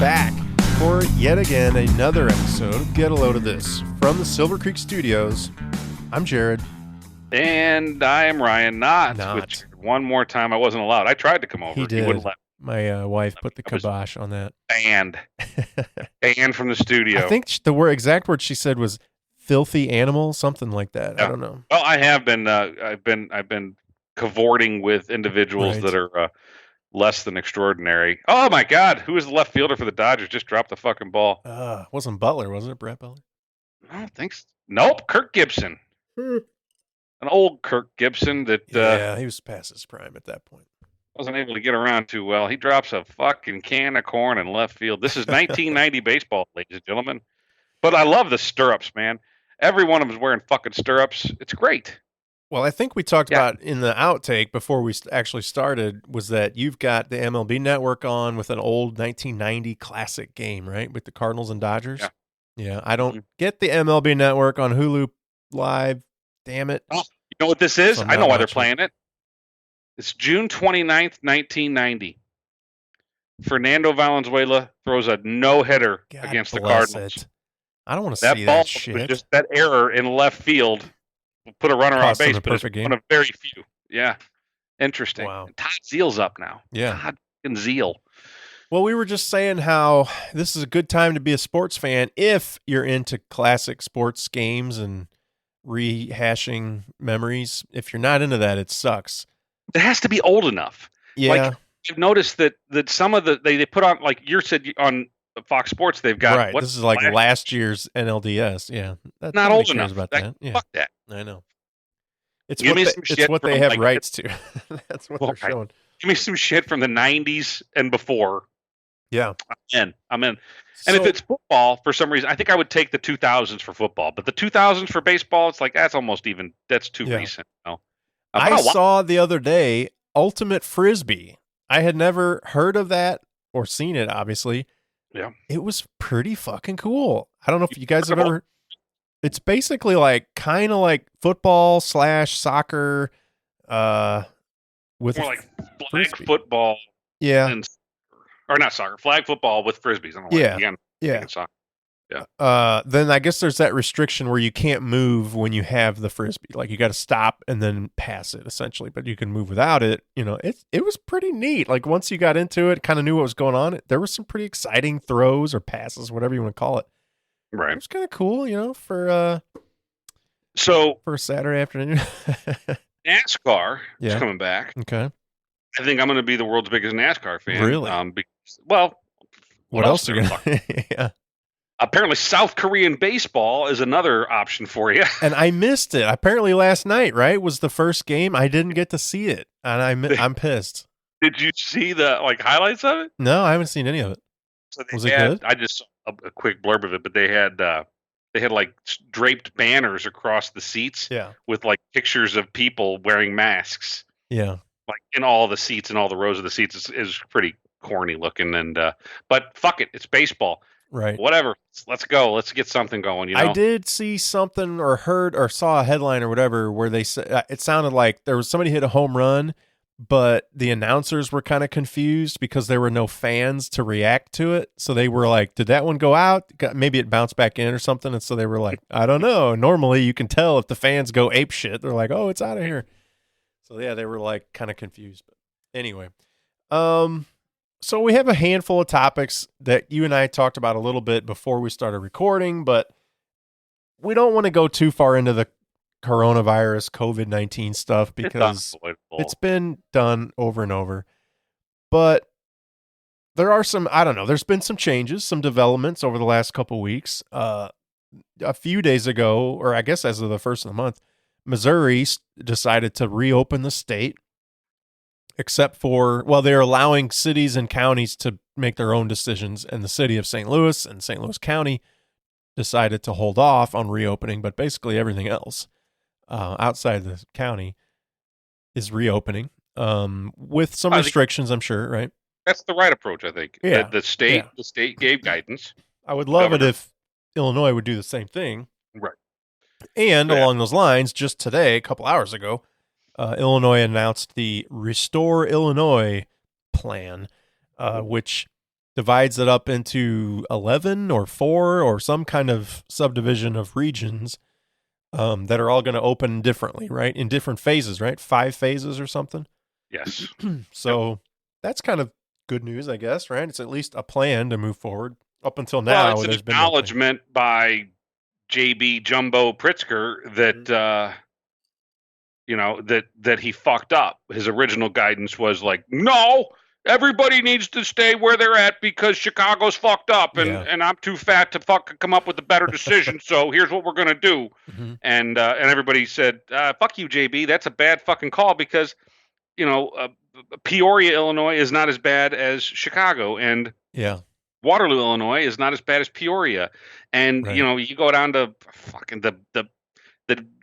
back for yet again another episode of Get a Load of This from the Silver Creek Studios. I'm Jared. And I am Ryan. Not. Which, one more time, I wasn't allowed. I tried to come over. He did. He wouldn't let me. My wife put the kibosh on that. Banned from the studio. I think the exact word she said was "filthy animal," something like that. Yeah. I don't know. Well, I have been. I've been cavorting with individuals that are less than extraordinary. Oh my God! Who is the left fielder for the Dodgers? Just dropped the fucking ball. Wasn't Butler? Wasn't it Brett Butler? I don't think so. Nope. Kirk Gibson. An old Kirk Gibson that. Yeah, he was past his prime at that point. Wasn't able to get around too well. He drops a fucking can of corn in left field. This is 1990 baseball, ladies and gentlemen. But I love the stirrups, man. Every one of them is wearing fucking stirrups. It's great. Well, I think we talked about in the outtake before we actually started was that you've got the MLB Network on with an old 1990 classic game, right? With the Cardinals and Dodgers. Yeah. I don't get the MLB Network on Hulu Live. Damn it. Oh, you know what this is? So I know why they're playing it. It's June 29th, 1990. Fernando Valenzuela throws a no-hitter against the Cardinals. I don't want to see that shit. Just that error in left field put a runner on base, but it's one of very few. Yeah. Interesting. Wow. And Todd Zeal's up now. Yeah. Todd and Zeal. Well, we were just saying how this is a good time to be a sports fan if you're into classic sports games and rehashing memories. If you're not into that, it sucks. It has to be old enough. Yeah. Like, I've noticed that some of the they put on, like you said on Fox Sports, they've got right. This is like last year's NLDS. Yeah, not old enough. About that. Yeah. Fuck that. I know. It's what they have rights to. That's what they're showing. Give me some shit from the 90s and before. Yeah, I'm in. And if it's football, for some reason, I think I would take the 2000s for football, but the 2000s for baseball, it's like that's too recent. You know? I saw the other day Ultimate Frisbee. I had never heard of that or seen it, obviously. Yeah. It was pretty fucking cool. I don't know if you guys have ever. It's basically like kind of like football / soccer with more like flag football. Yeah. Or not soccer, flag football with frisbees. I don't know. Yeah. Soccer. Yeah. Then I guess there's that restriction where you can't move when you have the frisbee. Like you got to stop and then pass it essentially, but you can move without it. You know, it was pretty neat. Like once you got into it, kind of knew what was going on. There were some pretty exciting throws or passes, whatever you want to call it. Right. It was kind of cool, you know, for a Saturday afternoon. NASCAR is coming back. Okay. I think I'm going to be the world's biggest NASCAR fan. Really? What else are you going to Yeah. Apparently, South Korean baseball is another option for you. And I missed it. Apparently, last night, right, was the first game. I didn't get to see it, and I'm pissed. Did you see the highlights of it? No, I haven't seen any of it. So was it good? I just saw a quick blurb of it, but they had like draped banners across the seats, with like pictures of people wearing masks. Yeah, like in all the seats and all the rows of the seats is pretty corny looking, and but fuck it, it's baseball. Right. Whatever. Let's go. Let's get something going. You know? I did see something or heard or saw a headline or whatever where they said it sounded like there was somebody hit a home run, but the announcers were kind of confused because there were no fans to react to it. So they were like, did that one go out? Maybe it bounced back in or something. And so they were like, I don't know. Normally you can tell if the fans go ape shit. They're like, oh, it's out of here. So yeah, they were like kind of confused. But anyway, so we have a handful of topics that you and I talked about a little bit before we started recording, but we don't want to go too far into the coronavirus, COVID-19 stuff because it's been done over and over. But there are some, I don't know, there's been some changes, some developments over the last couple of weeks. A few days ago, or I guess as of the first of the month, Missouri decided to reopen the state. Except for, they're allowing cities and counties to make their own decisions. And the city of St. Louis and St. Louis County decided to hold off on reopening, but basically everything else outside the county is reopening with some restrictions, I'm sure, right? That's the right approach, I think. Yeah. The state gave guidance. I would love it if Illinois would do the same thing. Right. And along those lines, just today, a couple hours ago, Illinois announced the Restore Illinois plan, which divides it up into 11 or 4 or some kind of subdivision of regions that are all going to open differently, right? In different phases, right? 5 phases or something. Yes. So that's kind of good news, I guess, right? It's at least a plan to move forward. Up until Well, now, it's an there's been no plan. acknowledgement by JB Jumbo Pritzker that that he fucked up. His original guidance was like, no, everybody needs to stay where they're at because Chicago's fucked up Yeah. and I'm too fat to fucking come up with a better decision. So here's what we're gonna do. Mhm. And everybody said, fuck you, JB. That's a bad fucking call because Peoria, Illinois is not as bad as Chicago, and Yeah. Waterloo, Illinois is not as bad as Peoria. And Right. you go down to fucking the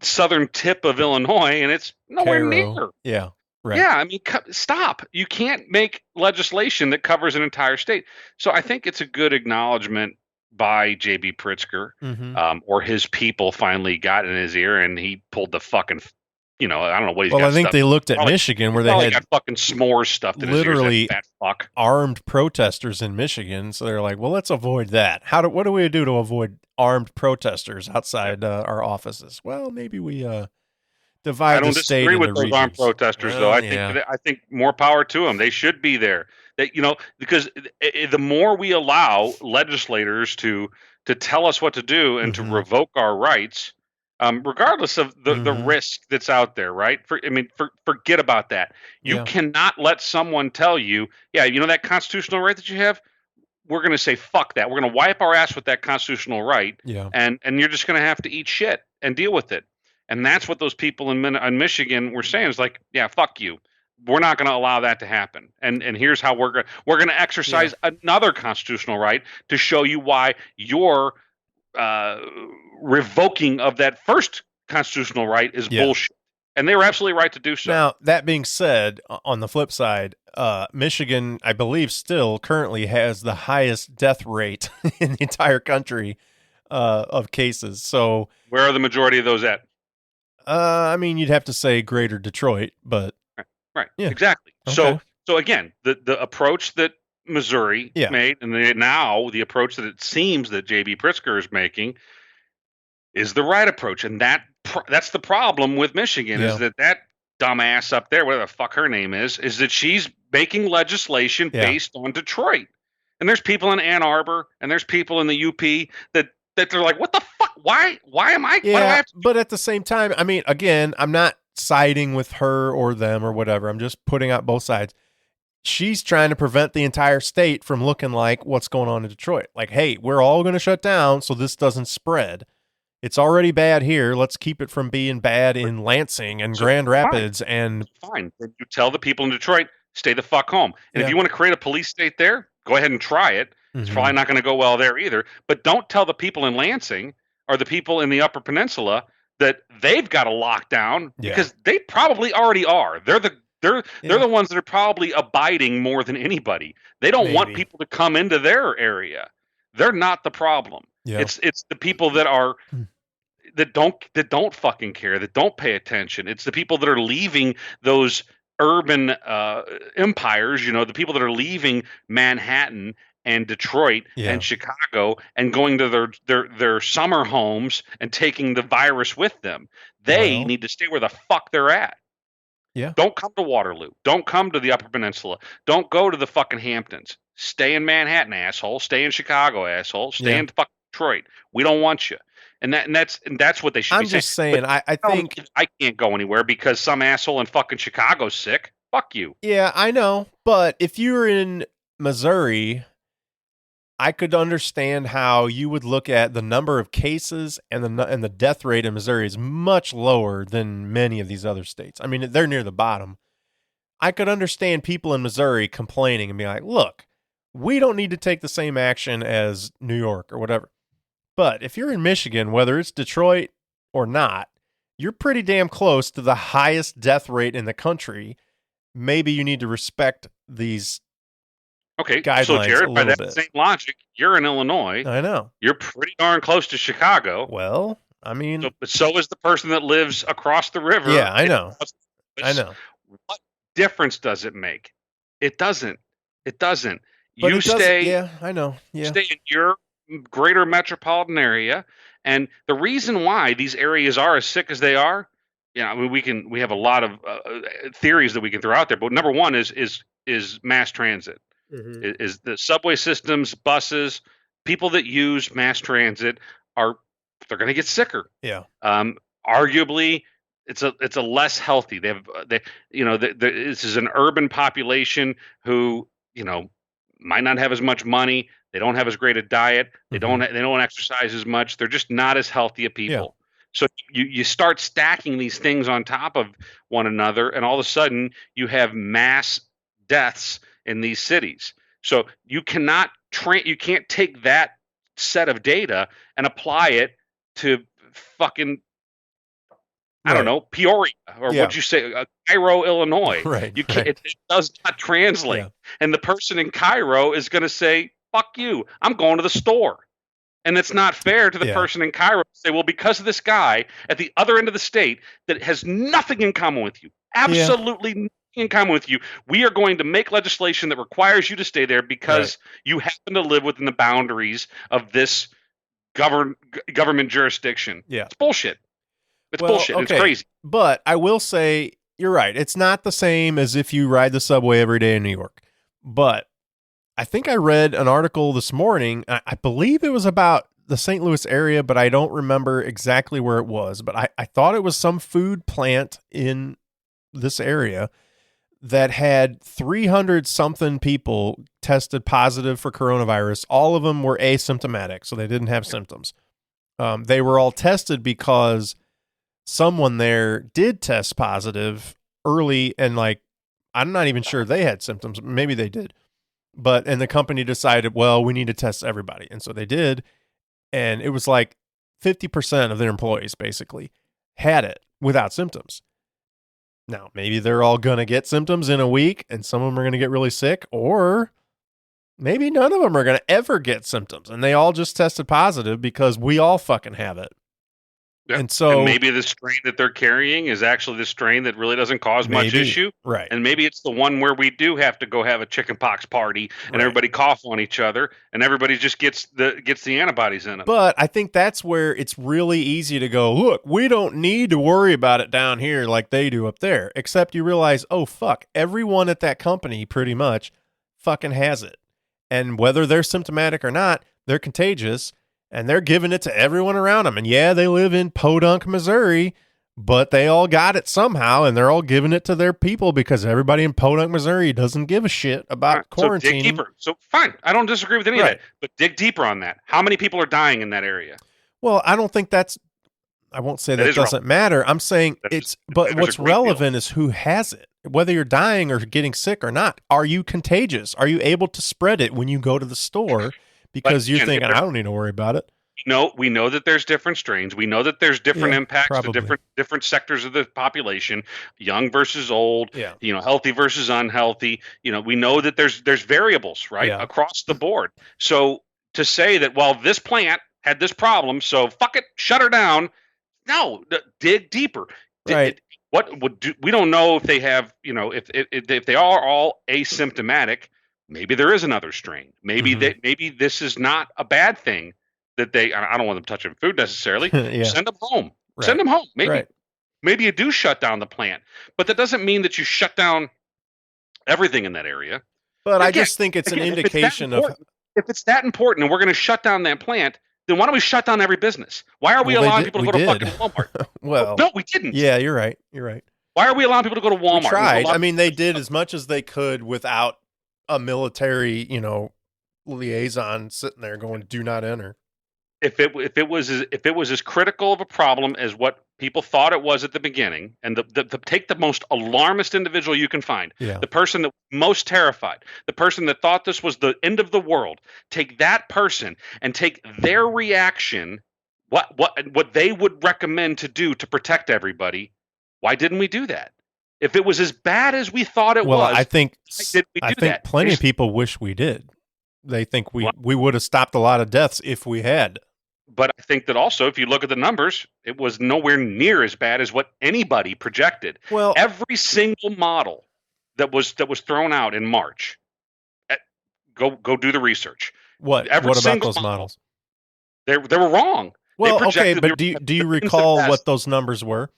southern tip of Illinois, and it's nowhere Cairo. near. Yeah. Right. Yeah, I mean, stop. You can't make legislation that covers an entire state. So I think it's a good acknowledgement by J.B. Pritzker, or his people finally got in his ear, and he pulled the fucking, I don't know what he's got. Well, I think stuff. they looked at Michigan where they had got fucking s'mores stuffed in literally his ears, that fat fuck. armed protesters in Michigan. So they're like, well, let's avoid that. What do we do to avoid armed protesters outside our offices? Well, maybe we divide the state into regions. I don't disagree with those armed protesters, though. I think more power to them. They should be there. Because the more we allow legislators to tell us what to do and to revoke our rights, regardless of the risk that's out there, right? Forget about that. You cannot let someone tell you, that constitutional right that you have, we're going to say fuck that. We're going to wipe our ass with that constitutional right, and you're just going to have to eat shit and deal with it. And that's what those people in Michigan were saying. Is like, yeah, fuck you. We're not going to allow that to happen. And here's how we're going to exercise another constitutional right to show you why you're revoking of that first constitutional right is bullshit. And they were absolutely right to do so. Now, that being said, on the flip side, Michigan, I believe, still currently has the highest death rate in the entire country of cases. So, where are the majority of those at? I mean, you'd have to say Greater Detroit, but right, exactly. Okay. So again, the approach that Missouri made, and now the approach that it seems that J.B. Pritzker is making, is the right approach, and that's the problem with Michigan is that dumbass up there, whatever the fuck her name is that she's making legislation based on Detroit, and there's people in Ann Arbor and there's people in the UP that they're like, what the fuck? Why am I? Yeah, why do I have to but at the same time, I mean, again, I'm not siding with her or them or whatever. I'm just putting out both sides. She's trying to prevent the entire state from looking like what's going on in Detroit. Like, hey, we're all going to shut down so this doesn't spread. It's already bad here. Let's keep it from being bad in Lansing and Grand Rapids. And fine. Then you tell the people in Detroit, stay the fuck home. And if you want to create a police state there, go ahead and try it. It's probably not going to go well there either. But don't tell the people in Lansing or the people in the Upper Peninsula that they've got a lockdown because they probably already are. They're the ones that are probably abiding more than anybody. They don't want people to come into their area. They're not the problem. Yeah. It's the people that are that don't fucking care, that don't pay attention. It's the people that are leaving those urban empires, the people that are leaving Manhattan and Detroit and Chicago and going to their summer homes and taking the virus with them. They need to stay where the fuck they're at. Yeah. Don't come to Waterloo. Don't come to the Upper Peninsula. Don't go to the fucking Hamptons. Stay in Manhattan, asshole. Stay in Chicago, asshole. Stay in fucking Detroit. We don't want you. And that's what they should be saying. I'm just saying, I think I can't go anywhere because some asshole in fucking Chicago's sick. Fuck you. Yeah, I know. But if you were in Missouri, I could understand how you would look at the number of cases and the death rate in Missouri is much lower than many of these other states. I mean, they're near the bottom. I could understand people in Missouri complaining and being like, look, we don't need to take the same action as New York or whatever. But if you're in Michigan, whether it's Detroit or not, you're pretty damn close to the highest death rate in the country. Maybe you need to respect these guidelines so Jared, by that bit. Same logic, you're in Illinois. I know. You're pretty darn close to Chicago. Well, I mean... So is the person that lives across the river. Yeah, I know. I know. What difference does it make? It doesn't. It doesn't. But You it doesn't. stay Yeah, I know. Yeah. stay in your greater metropolitan area. And the reason why these areas are as sick as they are, I mean, we have a lot of theories that we can throw out there. But number one is mass transit, Hmm. is the subway systems, buses, people that use mass transit are they're going to get sicker. Yeah. Arguably, it's a less healthy. This is an urban population who might not have as much money. They don't have as great a diet. Hmm. They don't exercise as much. They're just not as healthy a Yeah. people. So you start stacking these things on top of one another, and all of a sudden you have mass deaths in these cities. So you can't take that set of data and apply it to fucking I don't Right. know, Peoria, or Yeah. what'd you say, Cairo, Illinois. Right. You can't. Right. It does not translate. Yeah. And the person in Cairo is going to say, "Fuck you! I'm going to the store." And it's not fair to the Yeah. person in Cairo to say, "Well, because of this guy at the other end of the state that has nothing in common with you, Yeah. absolutely nothing in common with you, we are going to make legislation that requires you to stay there Right. because you happen to live within the boundaries of this government jurisdiction." Yeah. It's bullshit. It's Well, bullshit. And it's okay. crazy. But I will say you're right. It's not the same as if you ride the subway every day in New York. But I think I read an article this morning. I believe it was about the St. Louis area, but I don't remember exactly where it was. But I thought it was some food plant in this area that had 300 something people tested positive for coronavirus. All of them were asymptomatic, so they didn't have symptoms. They were all tested because someone there did test positive early, and like, I'm not even sure they had symptoms. Maybe they did. And the company decided, well, we need to test everybody. And so they did. And it was like 50% of their employees basically had it without symptoms. Now, maybe they're all going to get symptoms in a week and some of them are going to get really sick, or maybe none of them are going to ever get symptoms and they all just tested positive because we all fucking have it. Yep. And so maybe the strain that they're carrying is actually the strain that really doesn't cause much issue. Right. And maybe it's the one where we do have to go have a chickenpox party and Right. everybody cough on each other and everybody just gets the antibodies in them. But I think that's where it's really easy to go, look, we don't need to worry about it down here like they do up there. Except you realize, oh, fuck, everyone at that company pretty much fucking has it. And whether they're symptomatic or not, they're contagious. And they're giving it to everyone around them. And yeah, they live in Podunk, Missouri, but they all got it somehow, and they're all giving it to their people because everybody in Podunk, Missouri doesn't give a shit about quarantining. So dig deeper. So fine, I don't disagree with any of that, but dig deeper on that. How many people are dying in that area? Well, I don't think I won't say that doesn't relevant. Matter. I'm saying but what's relevant is who has it. Whether you're dying or getting sick or not, are you contagious? Are you able to spread it when you go to the store? Because you're thinking, I don't need to worry about it. No, we know that there's different strains. We know that there's different impacts to different sectors of the population, young versus old, healthy versus unhealthy. We know that there's variables, right, across the board. So to say that, well, this plant had this problem, so fuck it, shut her down. No, dig deeper. Right. We don't know if they have, if they are all asymptomatic. Maybe there is another strain. Maybe maybe this is not a bad thing that I don't want them touching food necessarily. Send them home. Right. Send them home. Maybe you do shut down the plant, but that doesn't mean that you shut down everything in that area. But I just think it's an indication of if it's that important and we're going to shut down that plant, then why don't we shut down every business? Why are we allowing people to go to fucking Walmart? Well, no, we didn't. Yeah, you're right. Why are we allowing people to go to Walmart? We tried. I mean, they did as much as they could without a military, liaison sitting there going, "Do not enter." If it was as critical of a problem as what people thought it was at the beginning, and take the most alarmist individual you can find, the person that was most terrified, the person that thought this was the end of the world, take that person and take their reaction, what they would recommend to do to protect everybody. Why didn't we do that? If it was as bad as we thought it was, I think plenty of people wish we did. They think we would have stopped a lot of deaths if we had. But I think that also, if you look at the numbers, it was nowhere near as bad as what anybody projected. Well, every single model that was thrown out in March, Go do the research. What? Every What about single those model, models? they were wrong. They Well, okay, projected we but were do you into the recall what best. those numbers were?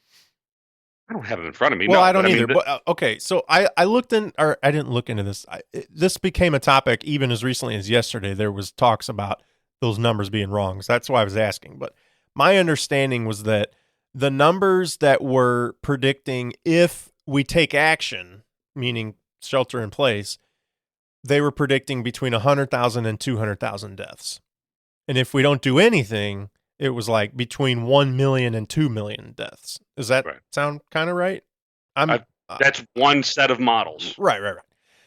I don't have it in front of me, Well, no, I but don't I mean, either. But okay, so I looked in, or I didn't look into this. This became a topic even as recently as yesterday. There was talks about those numbers being wrong. So that's why I was asking. But my understanding was that the numbers that were predicting if we take action, meaning shelter in place, they were predicting between 100,000 and 200,000 deaths. And if we don't do anything, it was like between 1 million and 2 million deaths. Does that right. sound kind of right? I'm That's one set of models. right.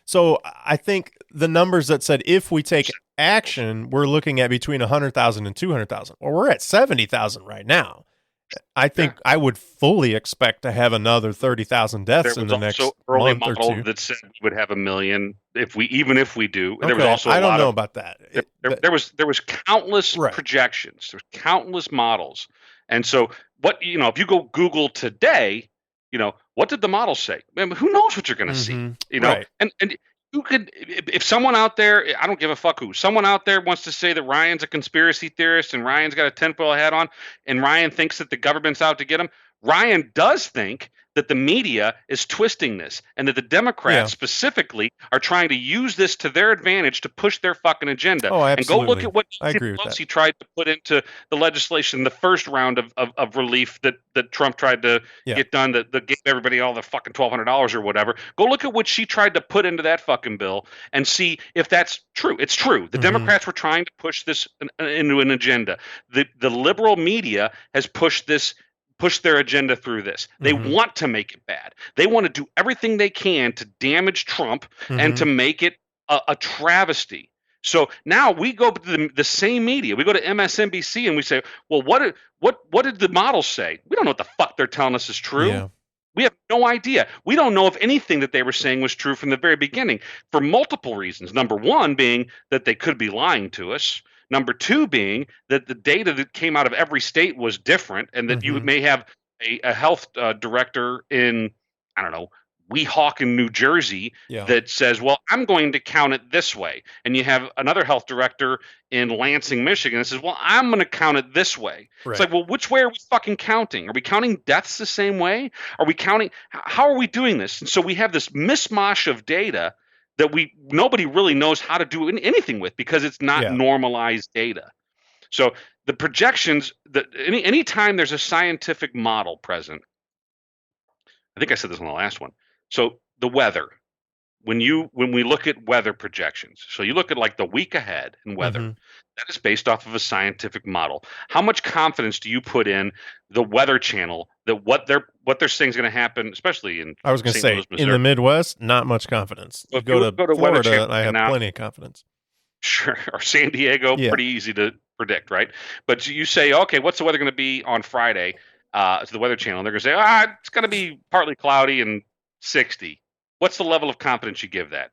So I think the numbers that said if we take action, we're looking at between 100,000 and 200,000. Well, we're at 70,000 right now. I think I would fully expect to have another 30,000 deaths in the next early month or model two. that said we would have 1 million even if we do. Okay, There was also I don't know about that. There was countless projections. There were countless models, and so if you go Google today, what did the models say? I mean, who knows what you're going to see? Right. And you could, if someone out there, I don't give a fuck who, someone out there wants to say that Ryan's a conspiracy theorist and Ryan's got a tinfoil hat on, and Ryan thinks that the government's out to get him. Ryan does think that the media is twisting this and that the Democrats specifically are trying to use this to their advantage to push their fucking agenda. Oh, absolutely. And go look at what I agree with that. Pelosi tried to put into the legislation, the first round of relief that Trump tried to get done, that gave everybody all the fucking $1,200 or whatever. Go look at what she tried to put into that fucking bill and see if that's true. It's true. The Democrats were trying to push this into an agenda. The liberal media has pushed their agenda through this. They want to make it bad. They want to do everything they can to damage Trump and to make it a travesty. So now we go to the same media. We go to MSNBC and we say, well, what did the models say? We don't know what the fuck they're telling us is true. Yeah. We have no idea. We don't know if anything that they were saying was true from the very beginning for multiple reasons. Number one being that they could be lying to us. Number two being that the data that came out of every state was different, and that you may have a health director in, I don't know, Weehawken, New Jersey, that says, well, I'm going to count it this way. And you have another health director in Lansing, Michigan that says, well, I'm going to count it this way. Right. It's like, well, which way are we fucking counting? Are we counting deaths the same way? Are we counting? How are we doing this? And so we have this mishmash of data that nobody really knows how to do anything with because it's not normalized data. So the projections, any time there's a scientific model present, I think I said this on the last one. So the weather, when we look at weather projections, so you look at like the week ahead in weather, that is based off of a scientific model. How much confidence do you put in the Weather Channel that what they're saying is going to happen, especially in I was going to say in the Midwest, not much confidence. You go to Florida, and I have plenty of confidence. Sure, or San Diego, pretty easy to predict, right? But you say, okay, what's the weather going to be on Friday? To the Weather Channel, and they're going to say, it's going to be partly cloudy and 60. What's the level of confidence you give that?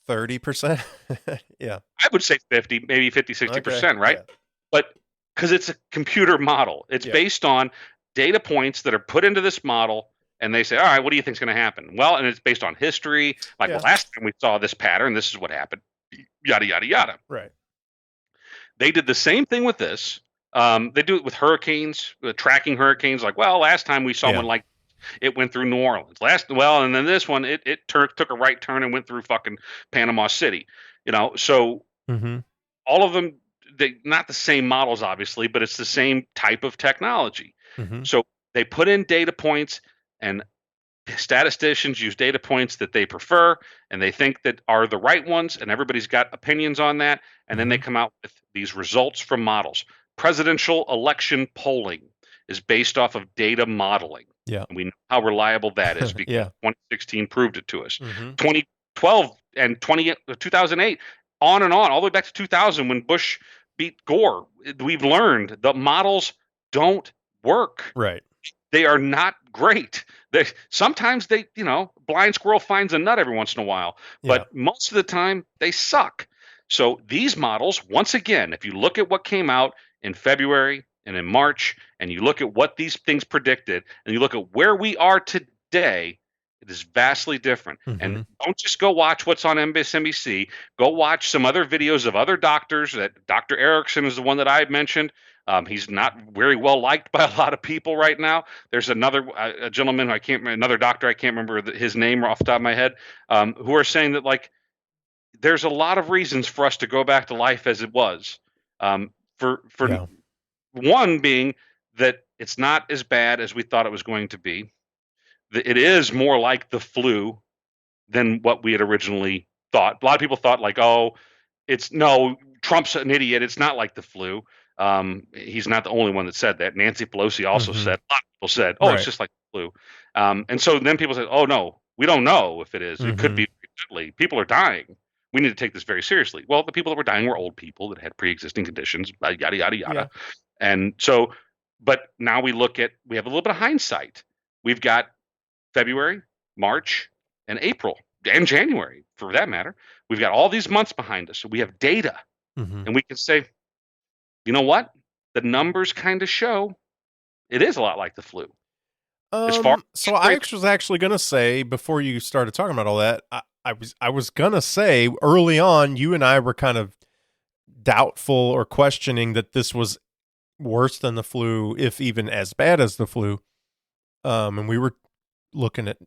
30%. Yeah. I would say 50, maybe 50, 60%, right? Yeah. But because it's a computer model, it's based on data points that are put into this model, and they say, all right, what do you think is going to happen? Well, and it's based on history. Like, well, last time we saw this pattern, this is what happened. Yada, yada, yada. Right. They did the same thing with this. They do it with hurricanes, tracking hurricanes. Like, well, last time we saw one like it went through New Orleans. And then this one it took a right turn and went through fucking Panama City. So all of them, they not the same models, obviously, but it's the same type of technology. So they put in data points, and statisticians use data points that they prefer and they think that are the right ones, and everybody's got opinions on that, and then they come out with these results from models. Presidential election polling is based off of data modeling. Yeah. And we know how reliable that is because 2016 proved it to us. 2012 and 2008, on and on, all the way back to 2000 when Bush beat Gore. We've learned the models don't work. Right. They are not great. Sometimes blind squirrel finds a nut every once in a while, but most of the time they suck. So these models, once again, if you look at what came out in February and in March, and you look at what these things predicted, and you look at where we are today, It is vastly different. Mm-hmm. And don't just go watch what's on MSNBC. Go watch some other videos of other doctors. That Dr. Erickson is the one that I mentioned. He's not very well liked by a lot of people right now. There's another a gentleman I can't remember, another doctor I can't remember his name off the top of my head, who are saying that like there's a lot of reasons for us to go back to life as it was. For Yeah. one being that it's not as bad as we thought it was going to be. It is more like the flu than what we had originally thought. A lot of people thought like, oh, it's no, Trump's an idiot. It's not like the flu. He's not the only one that said that. Nancy Pelosi also Mm-hmm. said, a lot of people said, oh, Right. it's just like the flu. And so then people said, oh, no, we don't know if it is. It could Mm-hmm. be deadly. People are dying. We need to take this very seriously. Well, the people that were dying were old people that had pre-existing conditions, yada, yada, yada. Yeah. And so, but now we have a little bit of hindsight. We've got February, March, and April, and January for that matter. We've got all these months behind us. So we have data, Mm-hmm. and we can say, you know what? The numbers kind of show it is a lot like the flu. As far So I was actually gonna say before you started talking about all that, I was gonna say early on, you and I were kind of doubtful or questioning that this was worse than the flu, if even as bad as the flu. And we were looking at,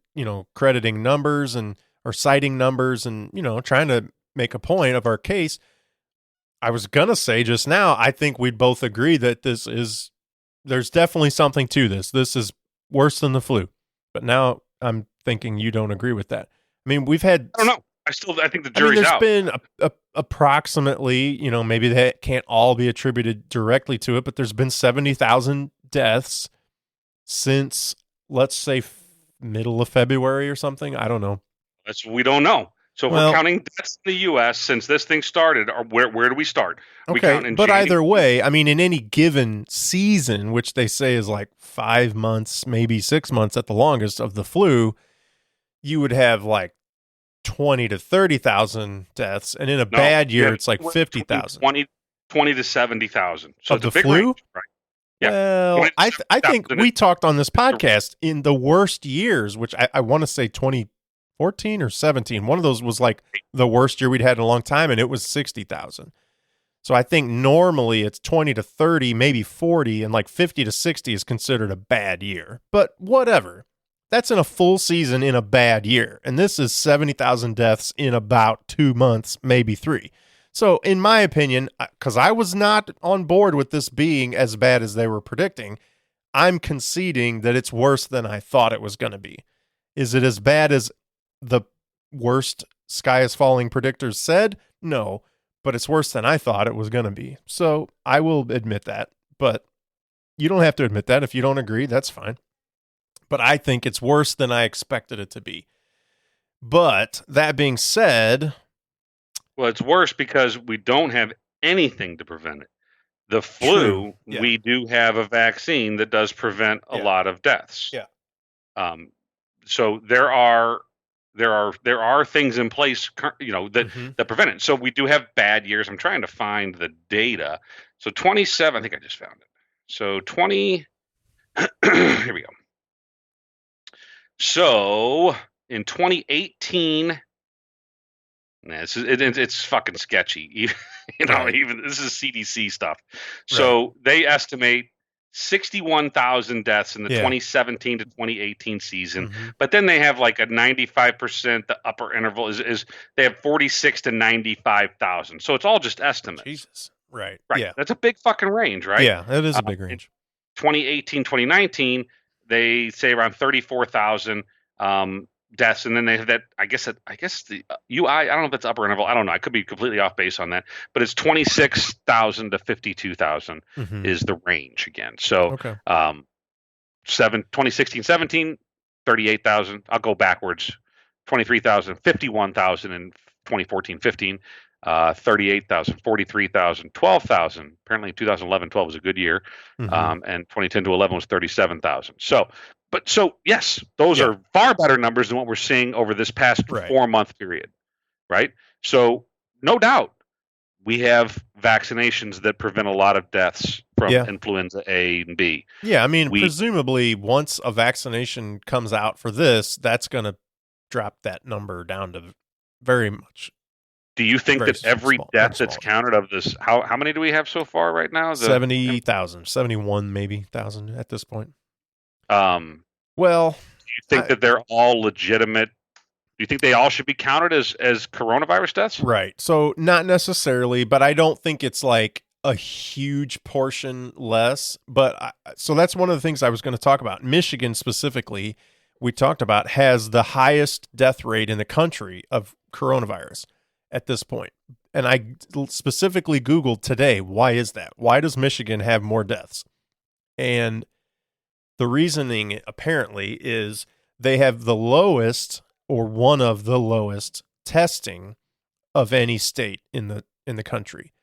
crediting numbers and or citing numbers and, trying to make a point of our case. I was going to say just now, I think we'd both agree that there's definitely something to this. This is worse than the flu. But now I'm thinking you don't agree with that. I mean, we've had. I don't know. I think the jury's out. There's been approximately, maybe that can't all be attributed directly to it, but there's been 70,000 deaths since, let's say, middle of February or something. I don't know. We don't know. So we're counting deaths in the U.S. since this thing started. Or where do we start? Okay, but either way, I mean, in any given season, which they say is like 5 months, maybe 6 months at the longest of the flu, you would have like 20 to 30,000 deaths, and in a bad year, it's like 50,000. 20 to 70,000. So of the flu, range, right? Yeah. Well, I think we talked on this podcast in the worst years, which I want to say 2014 or 17. One of those was like the worst year we'd had in a long time, and it was 60,000. So I think normally it's 20 to 30, maybe 40, and like 50 to 60 is considered a bad year. But whatever. That's in a full season in a bad year. And this is 70,000 deaths in about 2 months, maybe 3. So in my opinion, because I was not on board with this being as bad as they were predicting, I'm conceding that it's worse than I thought it was going to be. Is it as bad as the worst sky is falling predictors said? No, but it's worse than I thought it was going to be. So I will admit that, but you don't have to admit that. If you don't agree, that's fine. But I think it's worse than I expected it to be. But that being said... Well, it's worse because we don't have anything to prevent it. The flu, yeah. We do have a vaccine that does prevent a lot of deaths. Yeah. So there are things in place, that prevent it. So we do have bad years. I'm trying to find the data. So 27, I think I just found it. So 20, here we go. So in 2018, it's fucking sketchy. Even this is CDC stuff. So they estimate 61,000 deaths in the 2017 to 2018 season, but then they have like a 95%. The upper interval is they have 46 to 95,000. So it's all just estimates. Jesus, right? Yeah, that's a big fucking range, right? Yeah, that is a big range. 2018, 2019, they say around 34,000 deaths, and then they have that. I guess the UI. I don't know if that's upper interval. I don't know. I could be completely off base on that, but it's 26,000 to 52,000 is the range again. So, 2016, 17, 38,000. I'll go backwards. 23,000, 51,000 in 2014, 15. 38,000, 43,000, 12,000. Apparently 2011, 12 was a good year. And 2010 to 11 was 37,000. So yes, those are far better numbers than what we're seeing over this past 4-month period. Right. So no doubt we have vaccinations that prevent a lot of deaths from Yeah. influenza A and B. Yeah, I mean, We presumably once a vaccination comes out for this, that's going to drop that number down to very much Do you think very that every small, death much that's smaller. counted of this, how many do we have so far right now? 70,000, 71 maybe thousand at this point. Um, Well, do you think that they're all legitimate? Do you think they all should be counted as coronavirus deaths? right. So not necessarily, but I don't think it's like a huge portion less. So that's one of the things I was going to talk about. Michigan specifically, we talked about, has the highest death rate in the country of coronavirus at this point. And I specifically Googled today, why is that? Why does Michigan have more deaths? And the reasoning apparently is they have the lowest or one of the lowest testing of any state in the country.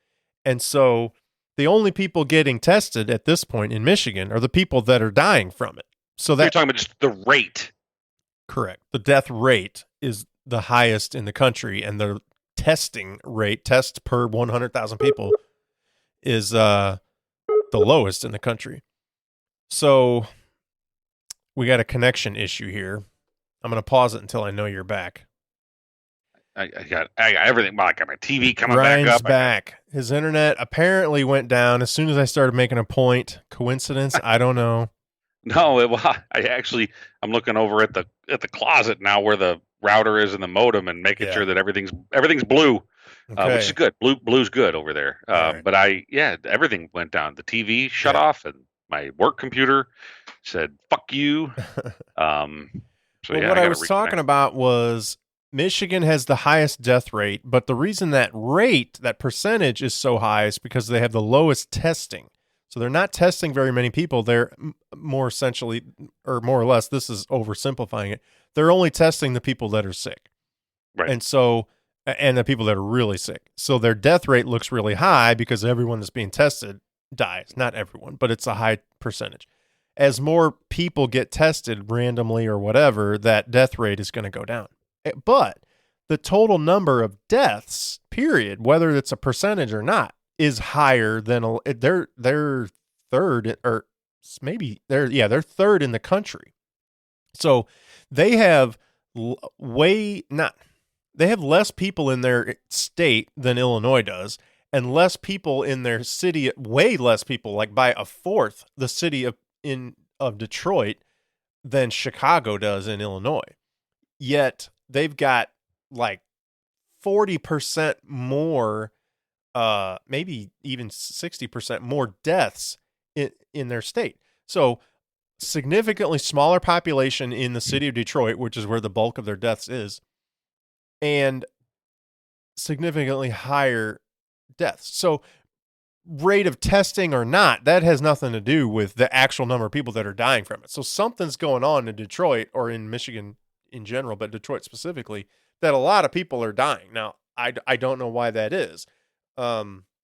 And so the only people getting tested at this point in Michigan are the people that are dying from it. So You're talking about just the rate. Correct. The death rate is the highest in the country, and the testing rate, test per 100,000 people, is the lowest in the country. So we got a connection issue here. I'm going to pause it until I know you're back. I got everything. Well, I got my TV coming Ryan's back up. back. His internet apparently went down as soon as I started making a point. Coincidence? I don't know. No, I'm looking over at the closet now where the router is and the modem, and making sure that everything's blue, which is good. Blue's good over there. Right. But everything went down. The TV shut off, and my work computer said "fuck you." What I was talking about was Michigan has the highest death rate, but the reason that percentage is so high is because they have the lowest testing. So they're not testing very many people. They're more essentially, or more or less, this is oversimplifying it, they're only testing the people that are sick. Right. And so, and the people that are really sick. So their death rate looks really high because everyone that's being tested dies. Not everyone, but it's a high percentage. As more people get tested randomly or whatever, that death rate is going to go down. But the total number of deaths, period, whether it's a percentage or not, is higher than they're third, or maybe they're third in the country. So they have they have less people in their state than Illinois does, and less people in their city, way less people, like by a fourth, the city of Detroit than Chicago does in Illinois. Yet they've got like 40% more, maybe even 60% more deaths in their state. So significantly smaller population in the city of Detroit, which is where the bulk of their deaths is, and significantly higher deaths. So rate of testing or not, that has nothing to do with the actual number of people that are dying from it. So something's going on in Detroit, or in Michigan in general, but Detroit specifically, that a lot of people are dying. Now, I don't know why that is.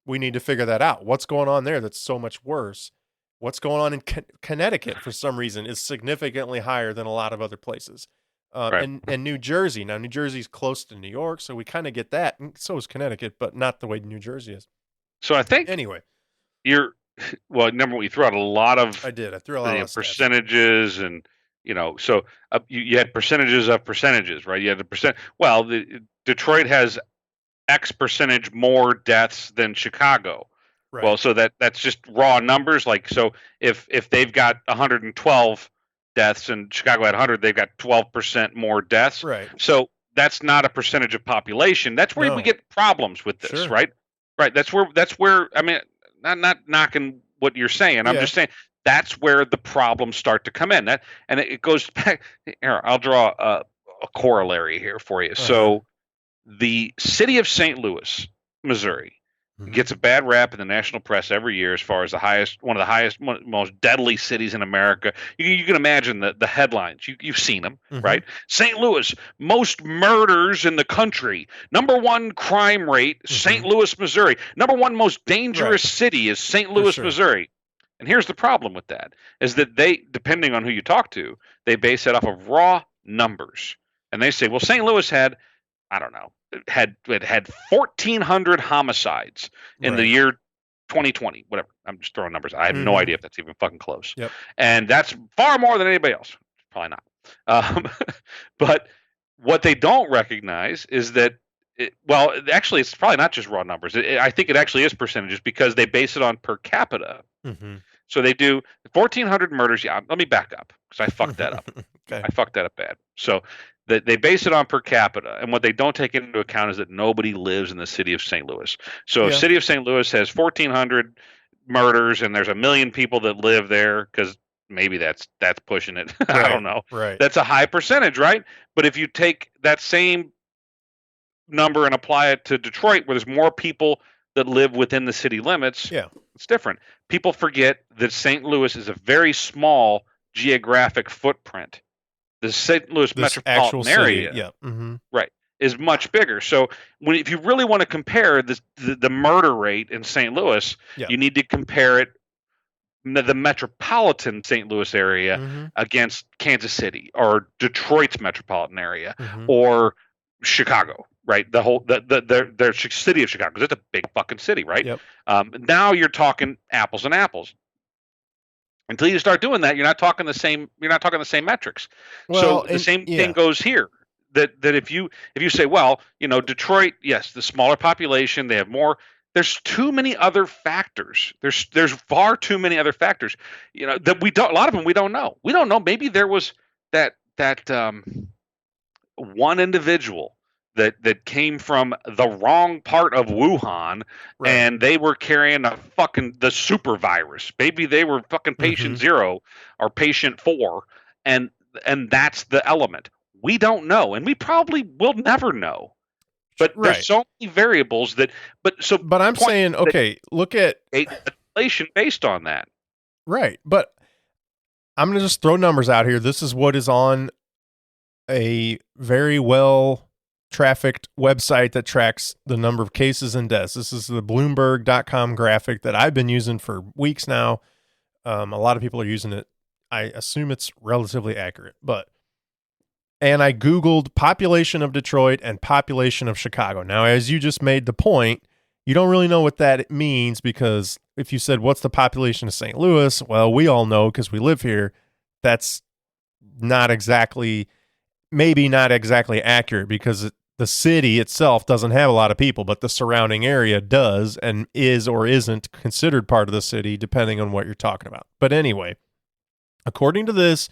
We need to figure that out. What's going on there that's so much worse? What's going on in Connecticut, for some reason, is significantly higher than a lot of other places. Right. And New Jersey. Now, New Jersey's close to New York, so we kind of get that. And so is Connecticut, but not the way New Jersey is. So I think anyway, number you threw out a lot of. I did. I threw a lot of percentages, and so you had percentages of percentages, right? You had the percent. Well, Detroit has X percentage more deaths than Chicago. Right. Well, so that's just raw numbers. Like, so if they've got 112 deaths and Chicago had 100, they've got 12% more deaths. Right. So that's not a percentage of population. That's where we get problems with this, right? Right. That's where I mean, not knocking what you're saying. I'm just saying that's where the problems start to come in. And it goes back. Here, I'll draw a corollary here for you. So the city of St. Louis, Missouri, gets a bad rap in the national press every year as far as one of the highest, most deadly cities in America. You can imagine the headlines. You've seen them, right? St. Louis, most murders in the country. Number one crime rate, St. Louis, Missouri. Number one most dangerous city is St. Louis, Missouri. And here's the problem with that, is that they, depending on who you talk to, they base it off of raw numbers. And they say, well, St. Louis had I don't know, it had 1,400 homicides in the year 2020, whatever. I'm just throwing numbers. I have no idea if that's even fucking close. Yep. And that's far more than anybody else. Probably not. But what they don't recognize is that, actually, it's probably not just raw numbers. I think it actually is percentages because they base it on per capita. Mm-hmm. So they do 1,400 murders. Yeah, let me back up because I fucked that up. Okay. I fucked that up bad. So they base it on per capita, and what they don't take into account is that nobody lives in the city of St. Louis. So if city of St. Louis has 1,400 murders and there's 1 million people that live there, because maybe that's pushing it. I don't know. Right. That's a high percentage, right? But if you take that same number and apply it to Detroit, where there's more people that live within the city limits, it's different. People forget that St. Louis is a very small geographic footprint. The St. Louis metropolitan area, right, is much bigger. So if you really want to compare the murder rate in St. Louis, you need to compare it, the metropolitan St. Louis area against Kansas City or Detroit's metropolitan area or Chicago, right? The city of Chicago, because it's a big fucking city, right? Yep. Now you're talking apples and apples. Until you start doing that, you're not talking the same. You're not talking the same metrics. Well, so the same thing goes here. That if you say, well, Detroit, yes, the smaller population, they have more. There's too many other factors. There's far too many other factors. That we don't. A lot of them we don't know. We don't know. Maybe there was that one individual that came from the wrong part of Wuhan, and they were carrying the super virus. Maybe they were fucking patient 0 or patient 4, and that's the element. We don't know, and we probably will never know. But there's so many variables that. But I'm saying, okay, look at inflation based on that. Right, but I'm going to just throw numbers out here. This is what is on a very well trafficked website that tracks the number of cases and deaths. This is the Bloomberg.com graphic that I've been using for weeks now. A lot of people are using it. I assume it's relatively accurate, and I Googled population of Detroit and population of Chicago. Now, as you just made the point, you don't really know what that means, because if you said, what's the population of St. Louis? Well, we all know because we live here. That's maybe not exactly accurate, because the city itself doesn't have a lot of people, but the surrounding area does and is or isn't considered part of the city, depending on what you're talking about. But anyway, according to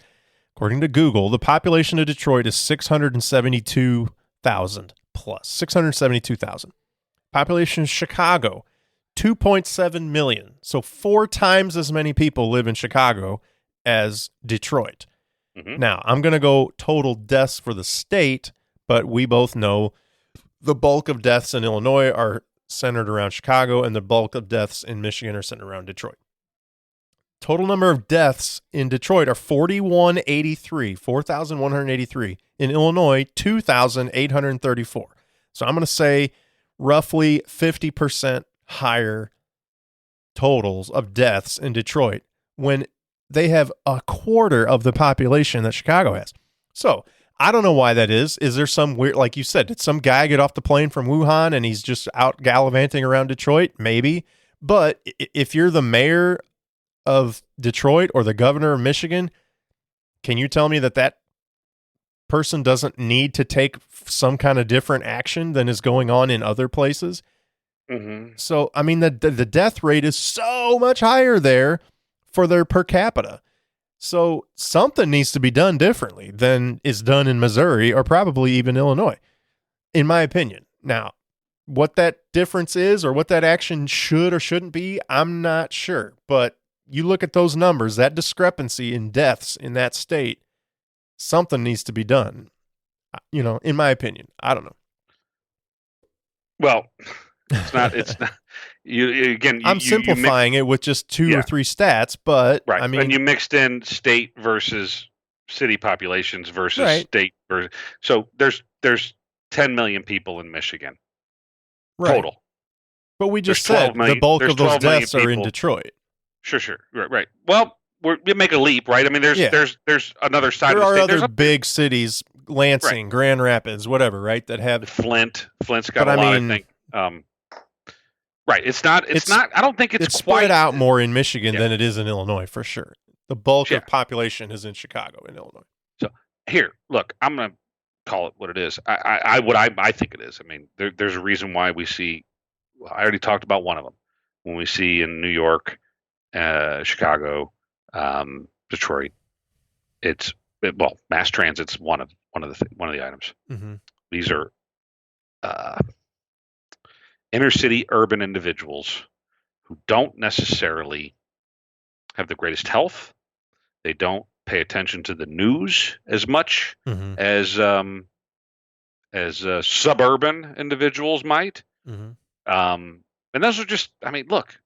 Google, the population of Detroit is 672,000 plus. 672,000. Population of Chicago, 2.7 million. So 4 times as many people live in Chicago as Detroit. Now, I'm going to go total deaths for the state, but we both know the bulk of deaths in Illinois are centered around Chicago, and the bulk of deaths in Michigan are centered around Detroit. Total number of deaths in Detroit are 4,183. In Illinois, 2,834. So I'm going to say roughly 50% higher totals of deaths in Detroit when they have a quarter of the population that Chicago has. So I don't know why that is. Is there some weird, like you said, did some guy get off the plane from Wuhan and he's just out gallivanting around Detroit? Maybe. But if you're the mayor of Detroit or the governor of Michigan, can you tell me that person doesn't need to take some kind of different action than is going on in other places? So, I mean, the death rate is so much higher there for their per capita. So something needs to be done differently than is done in Missouri or probably even Illinois, in my opinion. Now, what that difference is or what that action should or shouldn't be, I'm not sure. But you look at those numbers, that discrepancy in deaths in that state, something needs to be done, in my opinion. I don't know. Well, it's not. I'm simplifying it with just 2 or 3 stats, but right. I mean, and you mixed in state versus city populations versus state versus. So there's 10 million people in Michigan total. But we just said the bulk of those deaths are in Detroit. Sure. Right. Well, we make a leap, right? I mean, there's Yeah. there's another side There of the are state. other There's big cities, Lansing, Grand Rapids, whatever, right? That have. Flint's got But a I lot, I mean, think. Right. It's not. it's I don't think it's spread quite. out more in Michigan Yeah. than it is in Illinois, for sure. The bulk Yeah. of population is in Chicago and Illinois. So here, look, I'm gonna call it what it is. I think it is. I mean, there's a reason why we see. Well, I already talked about one of them. When we see in New York, Chicago, Detroit, mass transit's one of the items. Mm-hmm. These are inner city urban individuals who don't necessarily have the greatest health. They don't pay attention to the news as much Mm-hmm. as suburban individuals might. Mm-hmm. And those are just, I mean, look,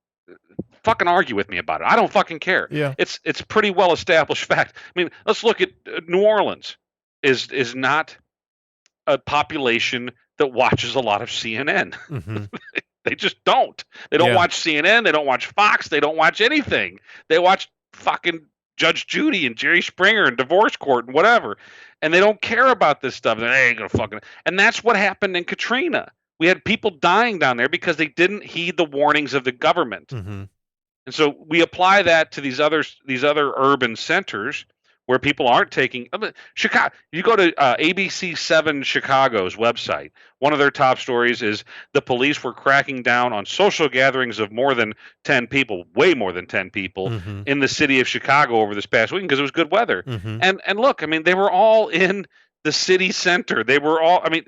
fucking argue with me about it. I don't fucking care. Yeah. It's pretty well established fact. I mean, let's look at New Orleans. Is not a population that watches a lot of CNN. Mm-hmm. They just don't. They don't watch CNN. They don't watch Fox. They don't watch anything. They watch fucking Judge Judy and Jerry Springer and Divorce Court and whatever. And they don't care about this stuff. They ain't gonna fucking. And that's what happened in Katrina. We had people dying down there because they didn't heed the warnings of the government. Mm-hmm. And so we apply that to these other urban centers where people aren't taking. I mean, Chicago. You go to ABC7 Chicago's website. One of their top stories is the police were cracking down on social gatherings of more than 10 people, way more than 10 people, Mm-hmm. in the city of Chicago over this past weekend because it was good weather. Mm-hmm. And look, I mean, they were all in the city center. They were all. I mean,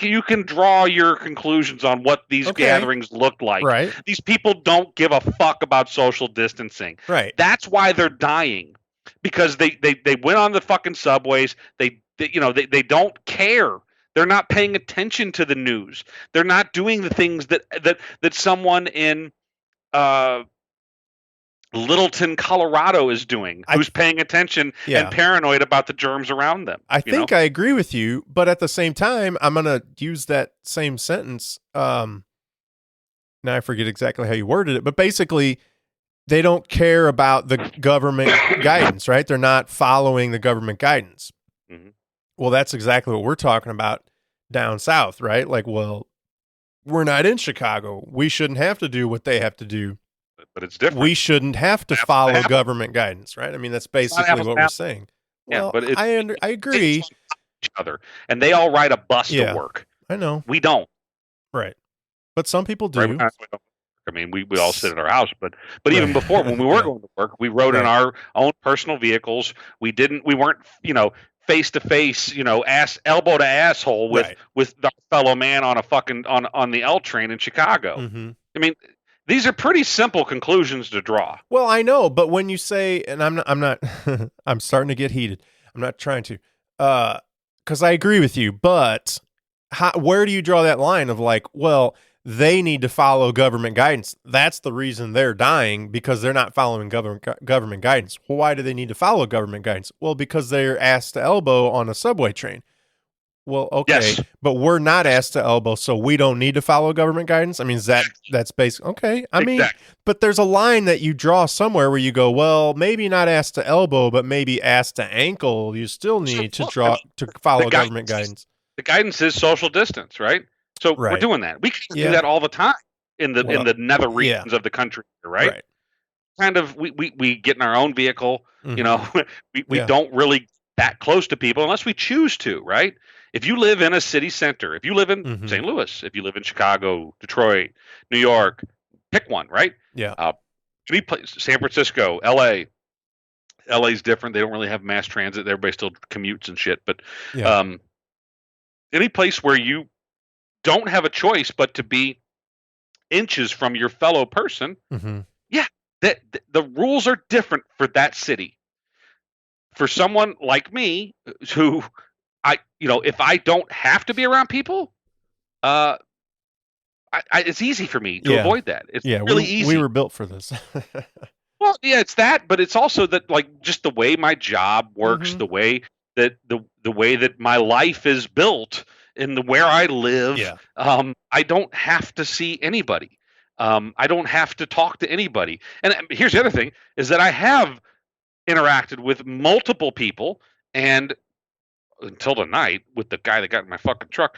you can draw your conclusions on what these gatherings looked like. Right. These people don't give a fuck about social distancing. Right. That's why they're dying. Because they went on the fucking subways. They don't care. They're not paying attention to the news. They're not doing the things that someone in Littleton, Colorado is doing, who's paying attention and paranoid about the germs around them. I think I agree with you, but at the same time, I'm going to use that same sentence. Now I forget exactly how you worded it, but basically they don't care about the government guidance, right? They're not following the government guidance. Mm-hmm. Well, that's exactly what we're talking about down south, right? Like, well, we're not in Chicago. We shouldn't have to do what they have to do. But it's different. We shouldn't have to follow government guidance, right? I mean, that's basically what we're saying. Well, but I agree. Each other, and they all ride a bus to work. I know. We don't. Right. But some people do. Right? I mean, we all sit at our house, but even before, when we were going to work, we rode in our own personal vehicles. We weren't, face to face, elbow to asshole with the fellow man on a fucking on the L train in Chicago. Mm-hmm. I mean, these are pretty simple conclusions to draw. Well, I know, but when you say, and I'm not, I'm starting to get heated. I'm not trying to, because I agree with you, but where do you draw that line of like, well, they need to follow government guidance. That's the reason they're dying, because they're not following government guidance. Well, why do they need to follow government guidance? Well, because they're asked to elbow on a subway train. Well, okay, but we're not asked to elbow, so we don't need to follow government guidance. I mean, that's basic. Okay, I mean, but there's a line that you draw somewhere where you go, well, maybe not asked to elbow, but maybe asked to ankle. You still need to follow government guidance. The guidance is social distance, right? So we're doing that. We can do that all the time in the nether regions of the country, right? Kind of, we get in our own vehicle. Mm-hmm. We don't really that close to people unless we choose to, right? If you live in a city center, if you live in St. Louis, if you live in Chicago, Detroit, New York, pick one, right? Yeah. San Francisco, LA. LA's different. They don't really have mass transit. Everybody still commutes and shit. But any place where you don't have a choice but to be inches from your fellow person, that the rules are different for that city. For someone like me, who if I don't have to be around people, it's easy for me to avoid that. It's really easy. We were built for this. Well, yeah, it's that, but it's also that, like, just the way my job works, the way that the way that my life is built, and where I live, I don't have to see anybody. I don't have to talk to anybody. And here's the other thing: is that I have interacted with multiple people, and until tonight with the guy that got in my fucking truck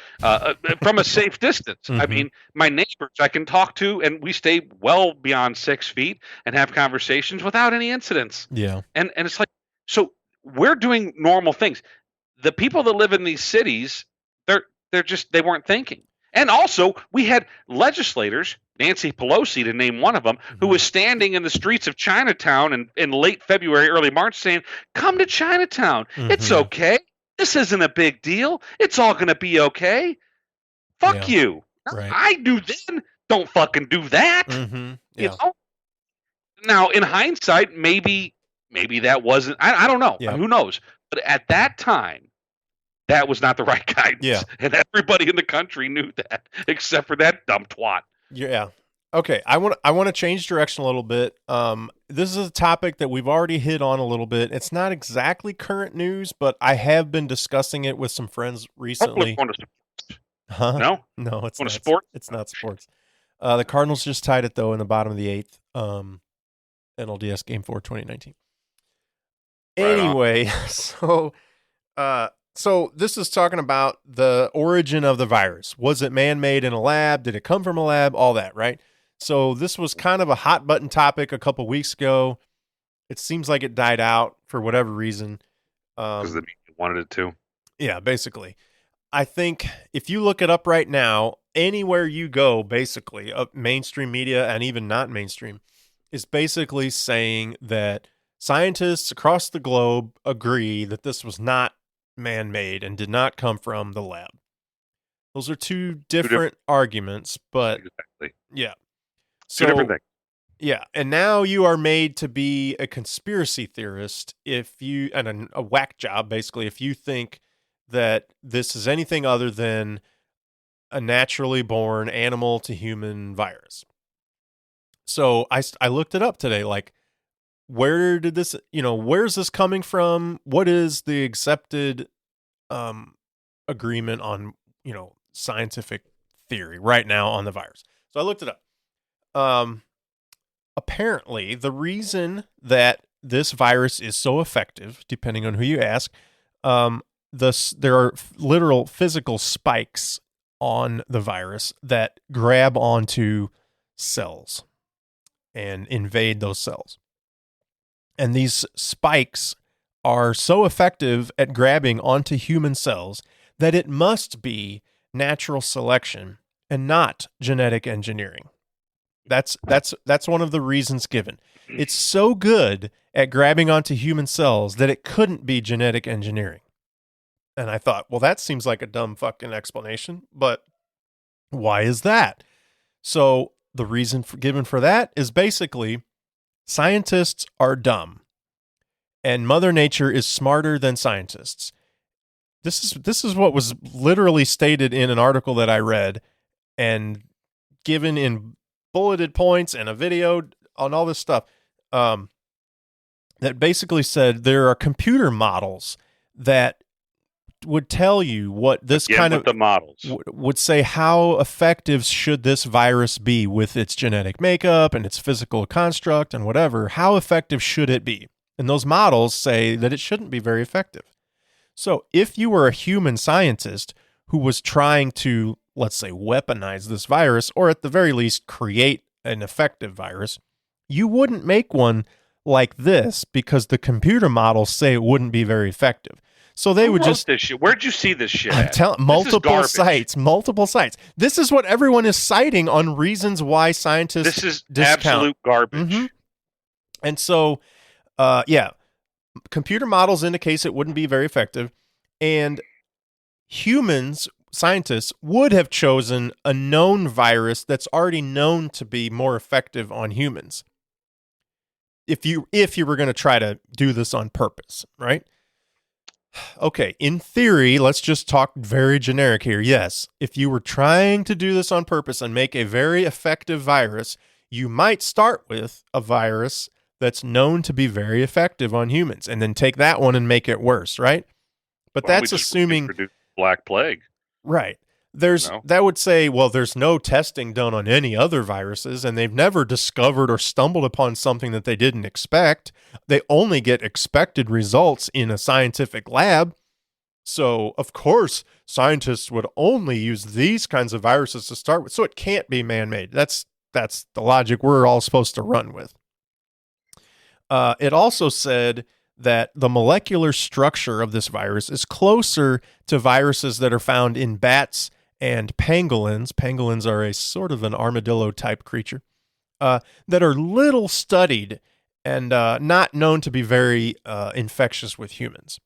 from a safe distance. I mean, my neighbors I can talk to, and we stay well beyond 6 feet and have conversations without any incidents. Yeah. And it's like, so we're doing normal things. The people that live in these cities, they're just, they weren't thinking. And also, we had legislators, Nancy Pelosi to name one of them, who was standing in the streets of Chinatown in late February, early March, saying, "Come to Chinatown. It's okay. This isn't a big deal. It's all going to be okay. Fuck you." Right. I knew then. Don't fucking do that. You know? Now, in hindsight, maybe that wasn't. I don't know. Who knows? But at that time, that was not the right guidance. Yeah. And everybody in the country knew that, except for that dumb twat. Yeah. Okay. I want to change direction a little bit. This is a topic that we've already hit on a little bit. It's not exactly current news, but I have been discussing it with some friends recently. Huh? No, it's not sports. It's not sports. The Cardinals just tied it though in the bottom of the 8th. NLDS Game 4 2019. Anyway, so this is talking about the origin of the virus. Was it man-made in a lab? Did it come from a lab? All that, right? So this was kind of a hot button topic a couple weeks ago. It seems like it died out for whatever reason. Because the media wanted it to. Yeah, basically. I think if you look it up right now, anywhere you go, basically, mainstream media and even not mainstream, is basically saying that scientists across the globe agree that this was not man-made and did not come from the lab. Those are two different arguments, but yeah. So, two different things. Yeah, and now you are made to be a conspiracy theorist and a whack job, basically, if you think that this is anything other than a naturally born animal to human virus. So I looked it up today, like, where did this, where's this coming from? What is the accepted agreement on, scientific theory right now on the virus? So I looked it up. Apparently, the reason that this virus is so effective, depending on who you ask, there are literal physical spikes on the virus that grab onto cells and invade those cells. And these spikes are so effective at grabbing onto human cells that it must be natural selection and not genetic engineering. That's one of the reasons given. It's so good at grabbing onto human cells that it couldn't be genetic engineering. And I thought, well, that seems like a dumb fucking explanation, but why is that? So the reason given for that is basically scientists are dumb and Mother Nature is smarter than scientists. This is what was literally stated in an article that I read and given in bulleted points and a video on all this stuff, that basically said there are computer models that would tell you what this kind of the models would say how effective should this virus be with its genetic makeup and its physical construct and whatever. How effective should it be? And those models say that it shouldn't be very effective. So if you were a human scientist who was trying to, let's say, weaponize this virus, or at the very least create an effective virus, you wouldn't make one like this because the computer models say it wouldn't be very effective. So they would just. This shit? Where'd you see this shit? I'm telling multiple sites. This is what everyone is citing on reasons why scientists. This is discount. Absolute garbage. Mm-hmm. And so, computer models indicate it wouldn't be very effective, and scientists would have chosen a known virus that's already known to be more effective on humans. If you were going to try to do this on purpose, right? Okay, in theory, let's just talk very generic here. Yes, if you were trying to do this on purpose and make a very effective virus, you might start with a virus that's known to be very effective on humans and then take that one and make it worse, right? But that's assuming Black Plague. Right. That would say, well, there's no testing done on any other viruses, and they've never discovered or stumbled upon something that they didn't expect. They only get expected results in a scientific lab. So, of course, scientists would only use these kinds of viruses to start with. So it can't be man-made. That's the logic we're all supposed to run with. It also said that the molecular structure of this virus is closer to viruses that are found in bats and pangolins. Pangolins are a sort of an armadillo-type creature that are little studied and not known to be very infectious with humans.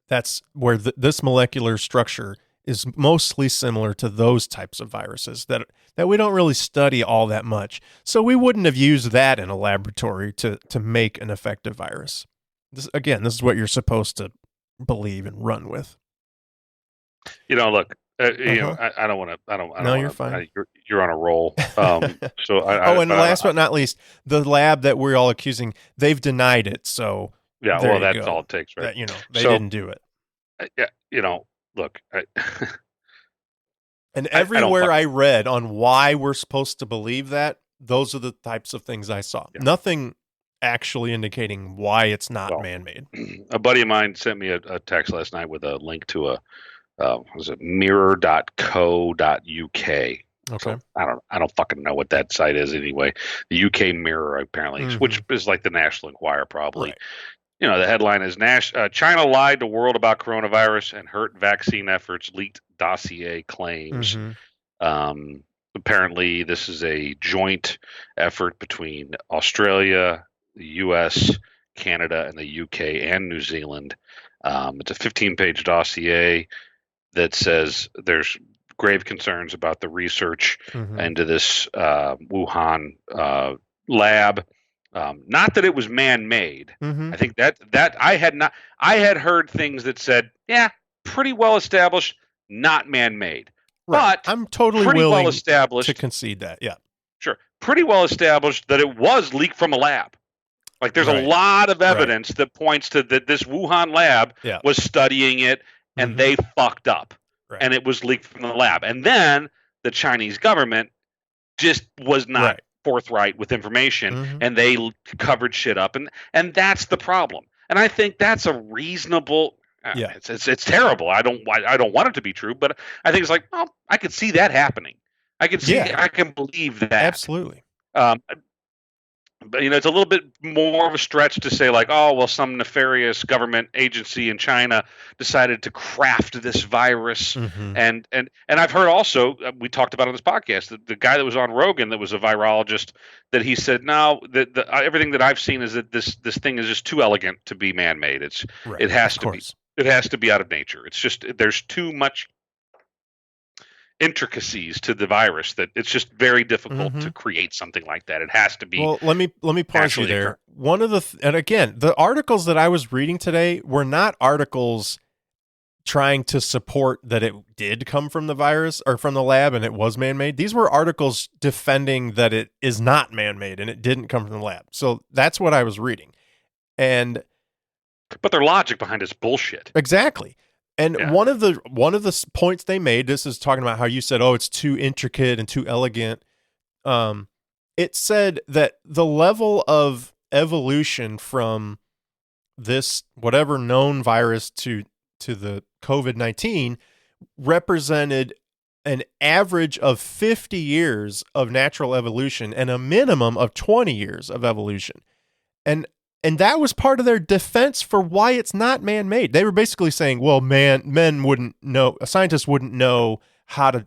That's where this molecular structure is mostly similar to those types of viruses that we don't really study all that much. So we wouldn't have used that in a laboratory to make an effective virus. This is what you're supposed to believe and run with. Look, you know, I don't want to. I don't. No, you're fine. You're on a roll. So and last but not least, the lab that we're all accusing, they've denied it. So yeah, well, that's all it takes, right? That, they didn't do it. Yeah, look. And everywhere I read on why we're supposed to believe that, those are the types of things I saw. Yeah. Nothing actually indicating why it's not man-made. A buddy of mine sent me a text last night with a link to a was it mirror.co.uk. Okay. So I don't fucking know what that site is anyway. The UK Mirror apparently, which is like the National Enquirer probably. Right. The headline is China lied to world about coronavirus and hurt vaccine efforts, leaked dossier claims. Apparently, this is a joint effort between Australia, the U.S., Canada, and the UK and New Zealand. It's a 15-page dossier that says there's grave concerns about the research into this Wuhan lab. Not that it was man-made. I think that I had heard things that said, yeah, pretty well established, not man-made. Right. But I'm totally pretty willing well established to concede that. Yeah. Sure. Pretty well established that it was leaked from a lab. Like there's a lot of evidence that points to that this Wuhan lab was studying it and they fucked up. Right. And it was leaked from the lab. And then the Chinese government just was not forthright with information and they covered shit up. And that's the problem. And I think that's a reasonable it's terrible. I don't want it to be true, but I think it's like, well, I could see that happening. I can believe that. Absolutely. But it's a little bit more of a stretch to say like, oh, well, some nefarious government agency in China decided to craft this virus. And I've heard also, we talked about on this podcast, the guy that was on Rogan that was a virologist, that he said, no, everything that I've seen is that this thing is just too elegant to be man-made. It has to be. It has to be out of nature. It's just there's too much intricacies to the virus that it's just very difficult to create something like that. It has to be. Well, let me pause you there. One of and again, the articles that I was reading today were not articles trying to support that it did come from the virus or from the lab and it was man-made. These were articles defending that it is not man-made and it didn't come from the lab. So that's what I was reading. But their logic behind it's bullshit. Exactly. And one of the points they made, this is talking about how you said, oh, it's too intricate and too elegant. It said that the level of evolution from this whatever known virus to the COVID-19 represented an average of 50 years of natural evolution and a minimum of 20 years of evolution. And that was part of their defense for why it's not man-made. They were basically saying, well, men wouldn't know, scientists wouldn't know how to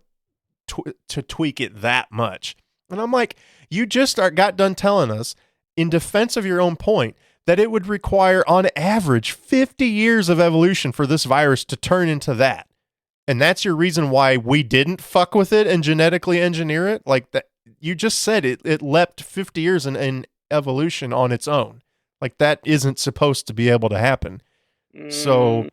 tweak it that much. And I'm like, you just got done telling us, in defense of your own point, that it would require, on average, 50 years of evolution for this virus to turn into that. And that's your reason why we didn't fuck with it and genetically engineer it? Like that, you just said it leapt 50 years in evolution on its own. Like that isn't supposed to be able to happen. So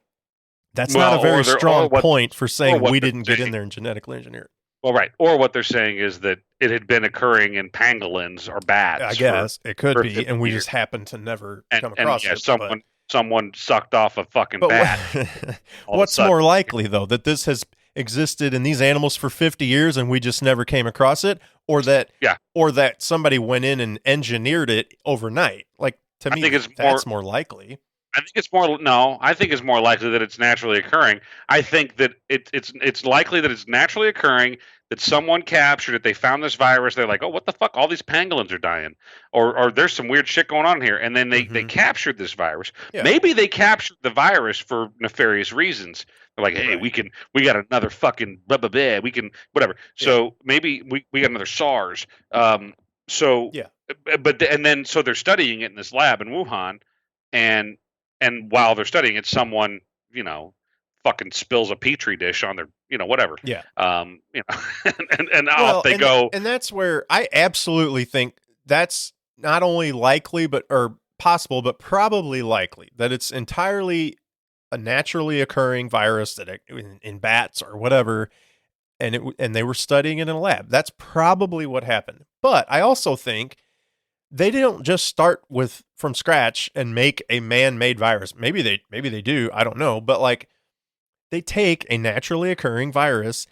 that's not a very strong point for saying we didn't get in there and genetically engineer it. Well, right. Or what they're saying is that it had been occurring in pangolins or bats. I guess it could be, and we just happened to never come across it. Someone sucked off a fucking bat. What's more likely, though, that this existed in these animals for 50 years and we just never came across it, or that Yeah. or that somebody went in and engineered it overnight. Like, to I me, think it's that's more likely. I think it's more no. I think it's more likely that it's naturally occurring. I think that it's likely that it's naturally occurring. That someone captured it. They found this virus. They're like, oh, what the fuck? All these pangolins are dying, or there's some weird shit going on here. And then they captured this virus. Yeah. Maybe they captured the virus for nefarious reasons. They're like, hey, Right. we got another fucking blah blah blah. We can whatever. So maybe we got another SARS. So Yeah. and then so they're studying it in this lab in Wuhan, and while they're studying it, someone, fucking spills a petri dish on their, whatever. Yeah. And off they go. And that's where I absolutely think that's not only likely, or possible, but probably likely that it's entirely a naturally occurring virus that in bats or whatever, and they were studying it in a lab. That's probably what happened. But I also think they don't just start from scratch and make a man-made virus. Maybe they do, I don't know, but like, they take a naturally occurring virus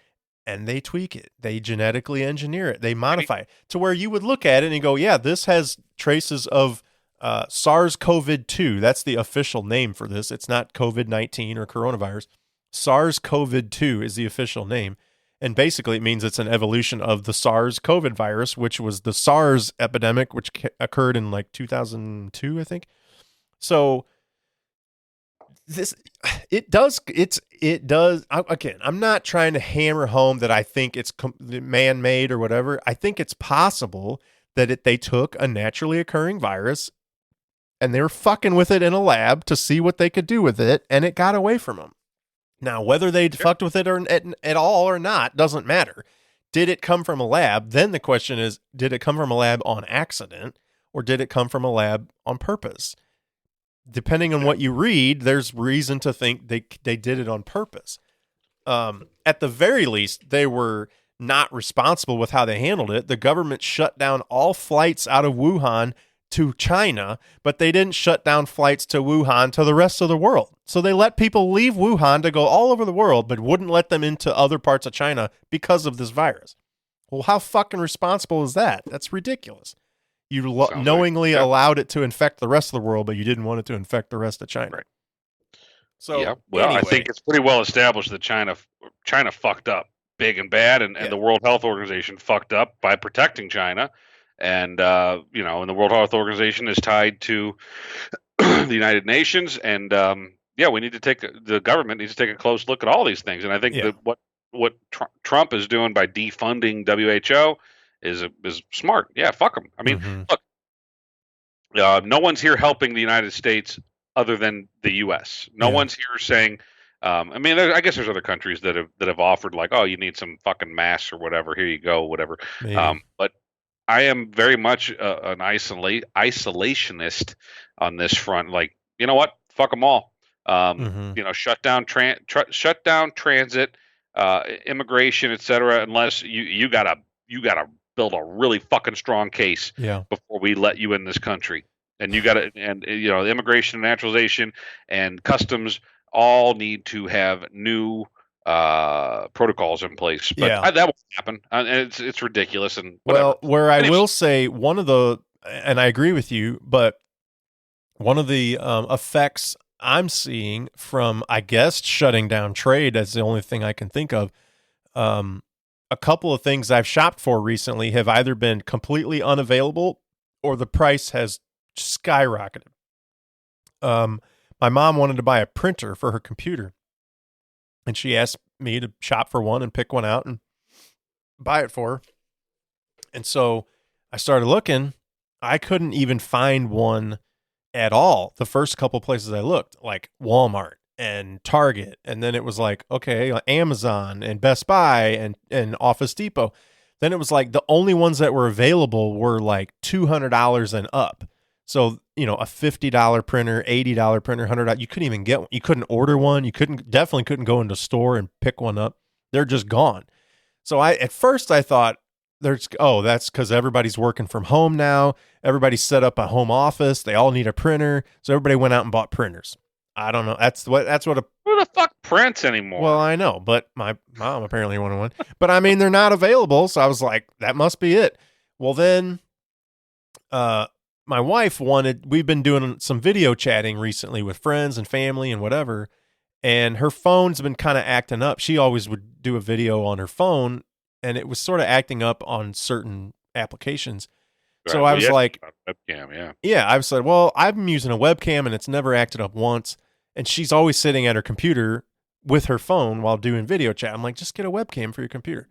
and they tweak it. They genetically engineer it. They modify it to where you would look at it and go, yeah, this has traces of SARS-CoV-2. That's the official name for this. It's not COVID-19 or coronavirus. SARS-CoV-2 is the official name. And basically it means it's an evolution of the SARS-CoV virus, which was the SARS epidemic, which occurred in like 2002, I think. So it does. Again, I'm not trying to hammer home that I think it's man-made or whatever. I think it's possible that they took a naturally occurring virus and they were fucking with it in a lab to see what they could do with it, and it got away from them. Now, whether they fucked with it or at all or not doesn't matter. Did it come from a lab? Then the question is, did it come from a lab on accident, or did it come from a lab on purpose? Depending on what you read, there's reason to think they did it on purpose. At the very least, they were not responsible with how they handled it. The government shut down all flights out of Wuhan to China, but they didn't shut down flights to Wuhan to the rest of the world. So they let people leave Wuhan to go all over the world, but wouldn't let them into other parts of China because of this virus. Well, how fucking responsible is that? That's ridiculous. You knowingly allowed it to infect the rest of the world, but you didn't want it to infect the rest of China. Right. So, yeah. Well, anyway. I think it's pretty well established that China fucked up big and bad, and the World Health Organization fucked up by protecting China. And, and the World Health Organization is tied to the United Nations. And, the government needs to take a close look at all these things. And I think that what Trump is doing by defunding WHO is smart. Yeah, fuck them. I mean, look, no one's here helping the United States other than the U.S. No one's here saying, I guess there's other countries that have offered like, oh, you need some fucking masks or whatever. Here you go, whatever. But I am very much an isolationist on this front. Like, you know what? Fuck them all. Shut down transit, immigration, etc. Unless you gotta build a really fucking strong case before we let you in this country. And you gotta, immigration and naturalization and customs all need to have new protocols in place, but that won't happen. It's ridiculous. And whatever. Well, I will say and I agree with you, but one of the effects I'm seeing from, I guess, shutting down trade, that's the only thing I can think of. A couple of things I've shopped for recently have either been completely unavailable or the price has skyrocketed. My mom wanted to buy a printer for her computer, and she asked me to shop for one and pick one out and buy it for her. And so I started looking. I couldn't even find one at all. The first couple places I looked, like Walmart and Target. And then it was like, okay, Amazon and Best Buy and Office Depot. Then it was like the only ones that were available were like $200 and up. So, a $50 printer, $80 printer, $100, you couldn't even get one. You couldn't order one. You definitely couldn't go into a store and pick one up. They're just gone. So at first I thought that's because everybody's working from home now. Everybody's set up a home office. They all need a printer. So everybody went out and bought printers. I don't know. That's what Who the fuck Prince anymore? Well, I know, but my mom apparently wanted one. But I mean, they're not available, so I was like, that must be it. Well, then, my wife wanted. We've been doing some video chatting recently with friends and family and whatever, and her phone's been kind of acting up. She always would do a video on her phone, and it was sort of acting up on certain applications. Right. So I was like, webcam, yeah, I said, well, I'm using a webcam and it's never acted up once. And she's always sitting at her computer with her phone while doing video chat. I'm like, just get a webcam for your computer.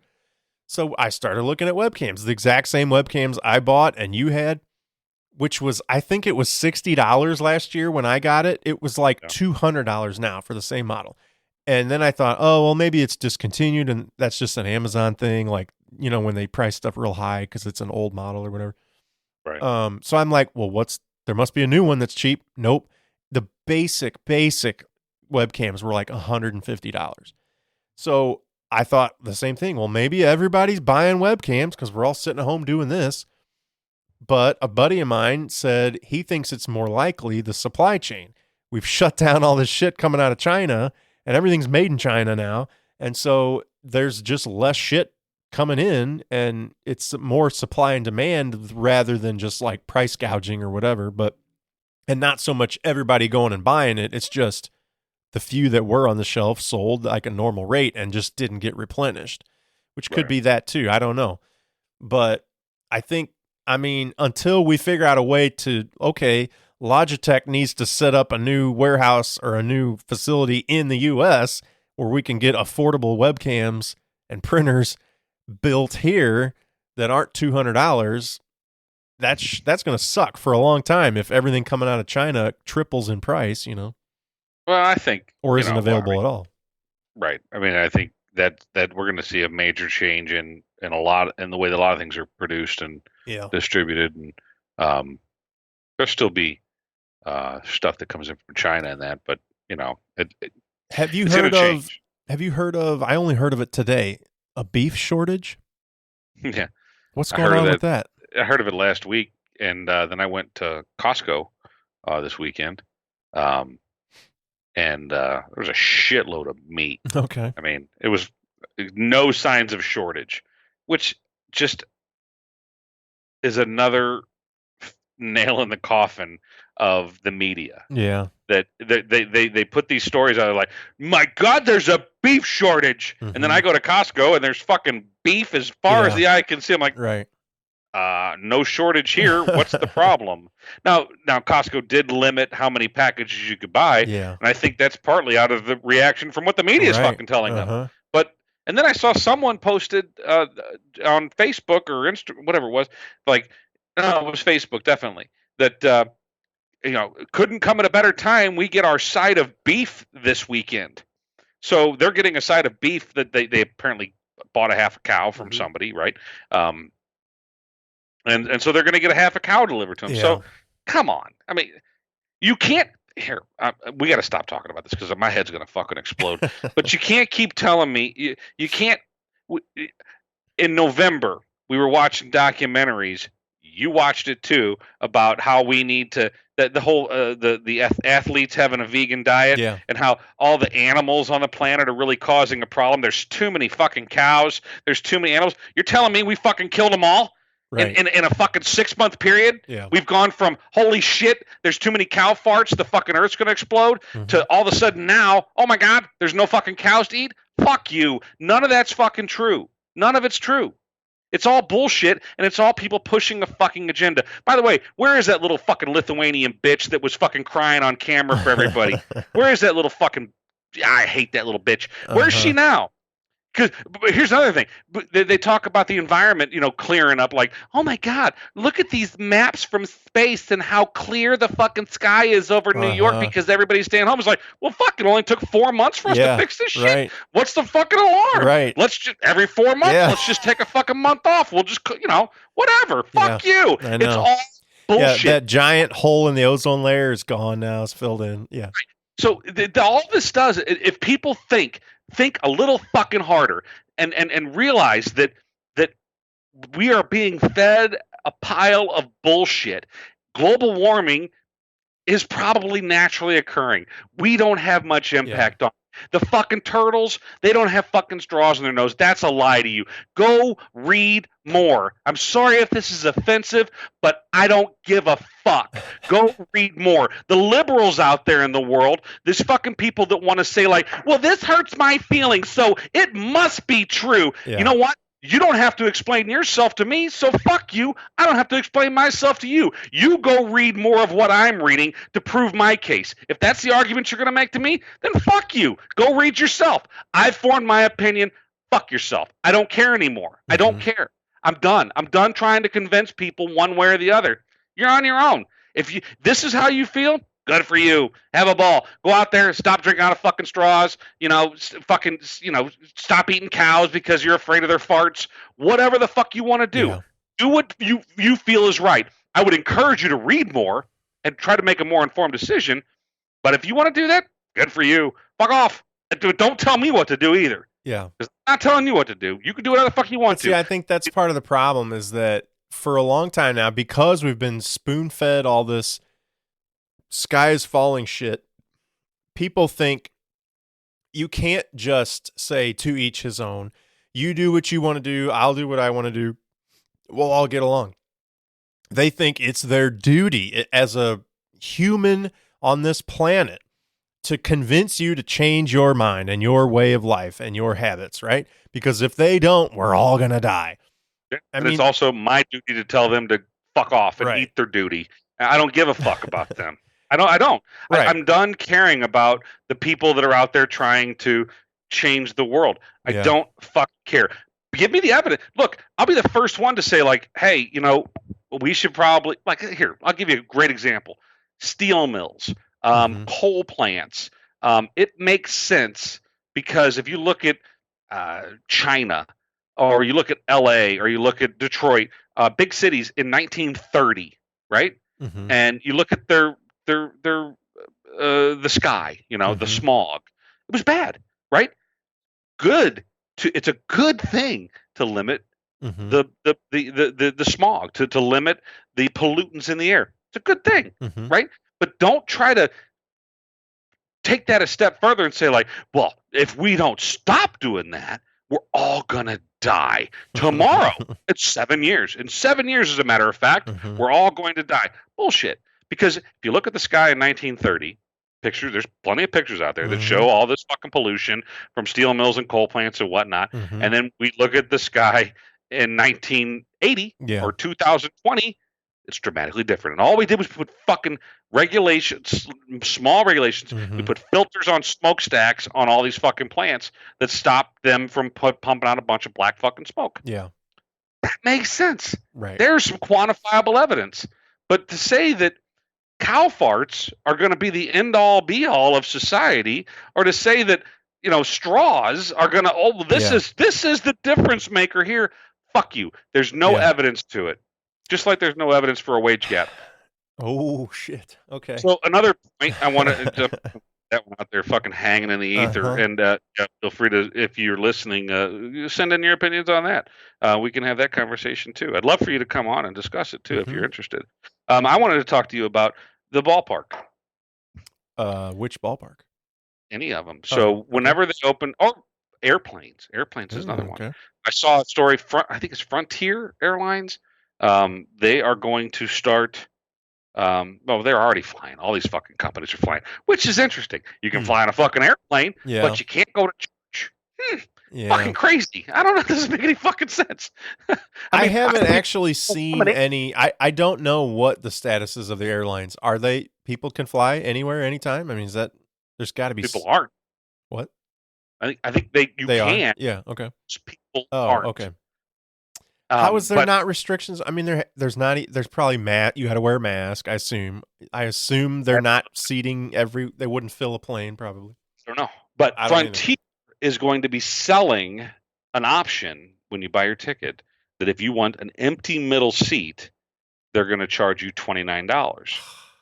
So I started looking at webcams, the exact same webcams I bought and you had, which was, I think it was $60 last year when I got it. It was like $200 now for the same model. And then I thought, oh, well, maybe it's discontinued and that's just an Amazon thing. Like, you know, when they price stuff real high because it's an old model or whatever. Right. So I'm like, well, there must be a new one that's cheap. Nope. The basic webcams were like $150. So I thought the same thing. Well, maybe everybody's buying webcams because we're all sitting at home doing this. But a buddy of mine said he thinks it's more likely the supply chain. We've shut down all this shit coming out of China and everything's made in China now. And so there's just less shit coming in and it's more supply and demand rather than just like price gouging or whatever, and not so much everybody going and buying it. It's just the few that were on the shelf sold like a normal rate and just didn't get replenished, which could be that too. I don't know. But I mean, until we figure out a way to, okay, Logitech needs to set up a new warehouse or a new facility in the US where we can get affordable webcams and printers built here that aren't $200, that's going to suck for a long time if everything coming out of China triples in price, you know. Well, I think, or isn't available at all. Right. I mean, I think that we're going to see a major change in the way that a lot of things are produced and distributed, and there'll still be stuff that comes in from China and that, but you know, have you heard of? I only heard of it today. A beef shortage? Yeah. What's going on with that? I heard of it last week, and then I went to Costco this weekend, and there was a shitload of meat. Okay. I mean, it was no signs of shortage, which just is another nail in the coffin of the media. Yeah. That they put these stories out like, my God, there's a beef shortage. Mm-hmm. And then I go to Costco and there's fucking beef as far as the eye can see. I'm like, right. No shortage here. What's the problem? Now Costco did limit how many packages you could buy. Yeah. And I think that's partly out of the reaction from what the media is fucking telling them. And then I saw someone posted on Facebook or Instagram, whatever it was, like, no, it was Facebook, definitely, that, couldn't come at a better time. We get our side of beef this weekend. So they're getting a side of beef that they apparently bought a half a cow from somebody, right? And so they're going to get a half a cow delivered to them. Yeah. So come on. I mean, you can't. Here, we got to stop talking about this because my head's going to fucking explode. But you can't keep telling me you can't. In November, we were watching documentaries. You watched it too about how we need to the whole the athletes having a vegan diet and how all the animals on the planet are really causing a problem. There's too many fucking cows. There's too many animals. You're telling me we fucking killed them all? Right. In a fucking 6-month period, we've gone from holy shit, there's too many cow farts, the fucking earth's gonna explode, to all of a sudden now, oh my God, there's no fucking cows to eat. Fuck you. None of that's fucking true. None of it's true. It's all bullshit, and it's all people pushing a fucking agenda. By the way, where is that little fucking Lithuanian bitch that was fucking crying on camera for everybody? Where is that little fucking? I hate that little bitch. Where's she now? Because here's another thing. They talk about the environment, clearing up. Like, oh my God, look at these maps from space and how clear the fucking sky is over New York because everybody's staying home. It's like, well, fuck, it only took 4 months for us to fix this shit. Right. What's the fucking alarm? Right. Let's just every 4 months, let's just take a fucking month off. We'll just, whatever. Fuck you. It's all bullshit. Yeah, that giant hole in the ozone layer is gone now. It's filled in. Yeah. So all this does, if people think a little fucking harder and realize that we are being fed a pile of bullshit. Global warming is probably naturally occurring. We don't have much impact on it. The fucking turtles, they don't have fucking straws in their nose. That's a lie to you. Go read more. I'm sorry if this is offensive, but I don't give a fuck. Go read more. The liberals out there in the world, there's fucking people that want to say, like, well, this hurts my feelings, so it must be true. Yeah. You know what? You don't have to explain yourself to me, so fuck you. I don't have to explain myself to you. You go read more of what I'm reading to prove my case. If that's the argument you're going to make to me, then fuck you. Go read yourself. I've formed my opinion. Fuck yourself. I don't care anymore. I don't care. I'm done. I'm done trying to convince people one way or the other. You're on your own. If this is how you feel, good for you. Have a ball. Go out there. Stop drinking out of fucking straws. Stop eating cows because you're afraid of their farts. Whatever the fuck you want to do. Yeah. Do what you feel is right. I would encourage you to read more and try to make a more informed decision. But if you want to do that, good for you. Fuck off. Don't tell me what to do either. Yeah. Because I'm not telling you what to do. You can do whatever the fuck you want to. See, I think that's part of the problem is that for a long time now, because we've been spoon-fed all this sky is falling shit, people think you can't just say to each his own. You do what you want to do. I'll do what I want to do. We'll all get along. They think it's their duty as a human on this planet to convince you to change your mind and your way of life and your habits, right? Because if they don't, we're all going to die. And it's also my duty to tell them to fuck off and eat their duty. I don't give a fuck about them. I don't. Right. I'm done caring about the people that are out there trying to change the world. I don't fucking care. Give me the evidence. Look, I'll be the first one to say, like, hey, we should probably, like, here, I'll give you a great example. Steel mills, coal plants. It makes sense because if you look at China, or you look at LA, or you look at Detroit, big cities in 1930, right? And you look at the sky, the smog. It was bad, right? It's a good thing to limit the smog, to limit the pollutants in the air. It's a good thing, right? But don't try to take that a step further and say, like, well, if we don't stop doing that, we're all gonna die tomorrow. It's 7 years. In 7 years, as a matter of fact, we're all going to die. Bullshit. Because if you look at the sky in 1930, there's plenty of pictures out there that show all this fucking pollution from steel mills and coal plants and whatnot. And then we look at the sky in 1980 or 2020, it's dramatically different. And all we did was put fucking regulations, small regulations. We put filters on smokestacks on all these fucking plants that stop them from pumping out a bunch of black fucking smoke. Yeah. That makes sense. Right. There's some quantifiable evidence. But to say that cow farts are going to be the end-all, be-all of society, or to say that, straws are going to, this is the difference maker here, fuck you. There's no evidence to it. Just like there's no evidence for a wage gap. Oh, shit. Okay. So another point I want to that one out there fucking hanging in the ether. And feel free to, if you're listening, send in your opinions on that. We can have that conversation too. I'd love for you to come on and discuss it too if you're interested. I wanted to talk to you about the ballpark. Which ballpark? Any of them. So whenever they open, airplanes. Airplanes is another one. I saw a story. I think it's Frontier Airlines. They are going to start. They're already flying. All these fucking companies are flying, which is interesting. You can fly on a fucking airplane, but you can't go to church. Fucking crazy. I don't know if this doesn't make any fucking sense. I haven't actually seen any. I don't know what the status is of the airlines. Are they, people can fly anywhere, anytime? I mean, there's got to be. People aren't. What? I think you can. Are? Yeah. Okay. People aren't. Okay. How is there not restrictions? I mean, there's not. There's probably you had to wear a mask. I assume they're not seating they wouldn't fill a plane probably. I don't know. But Frontier is going to be selling an option when you buy your ticket that if you want an empty middle seat, they're going to charge you $29.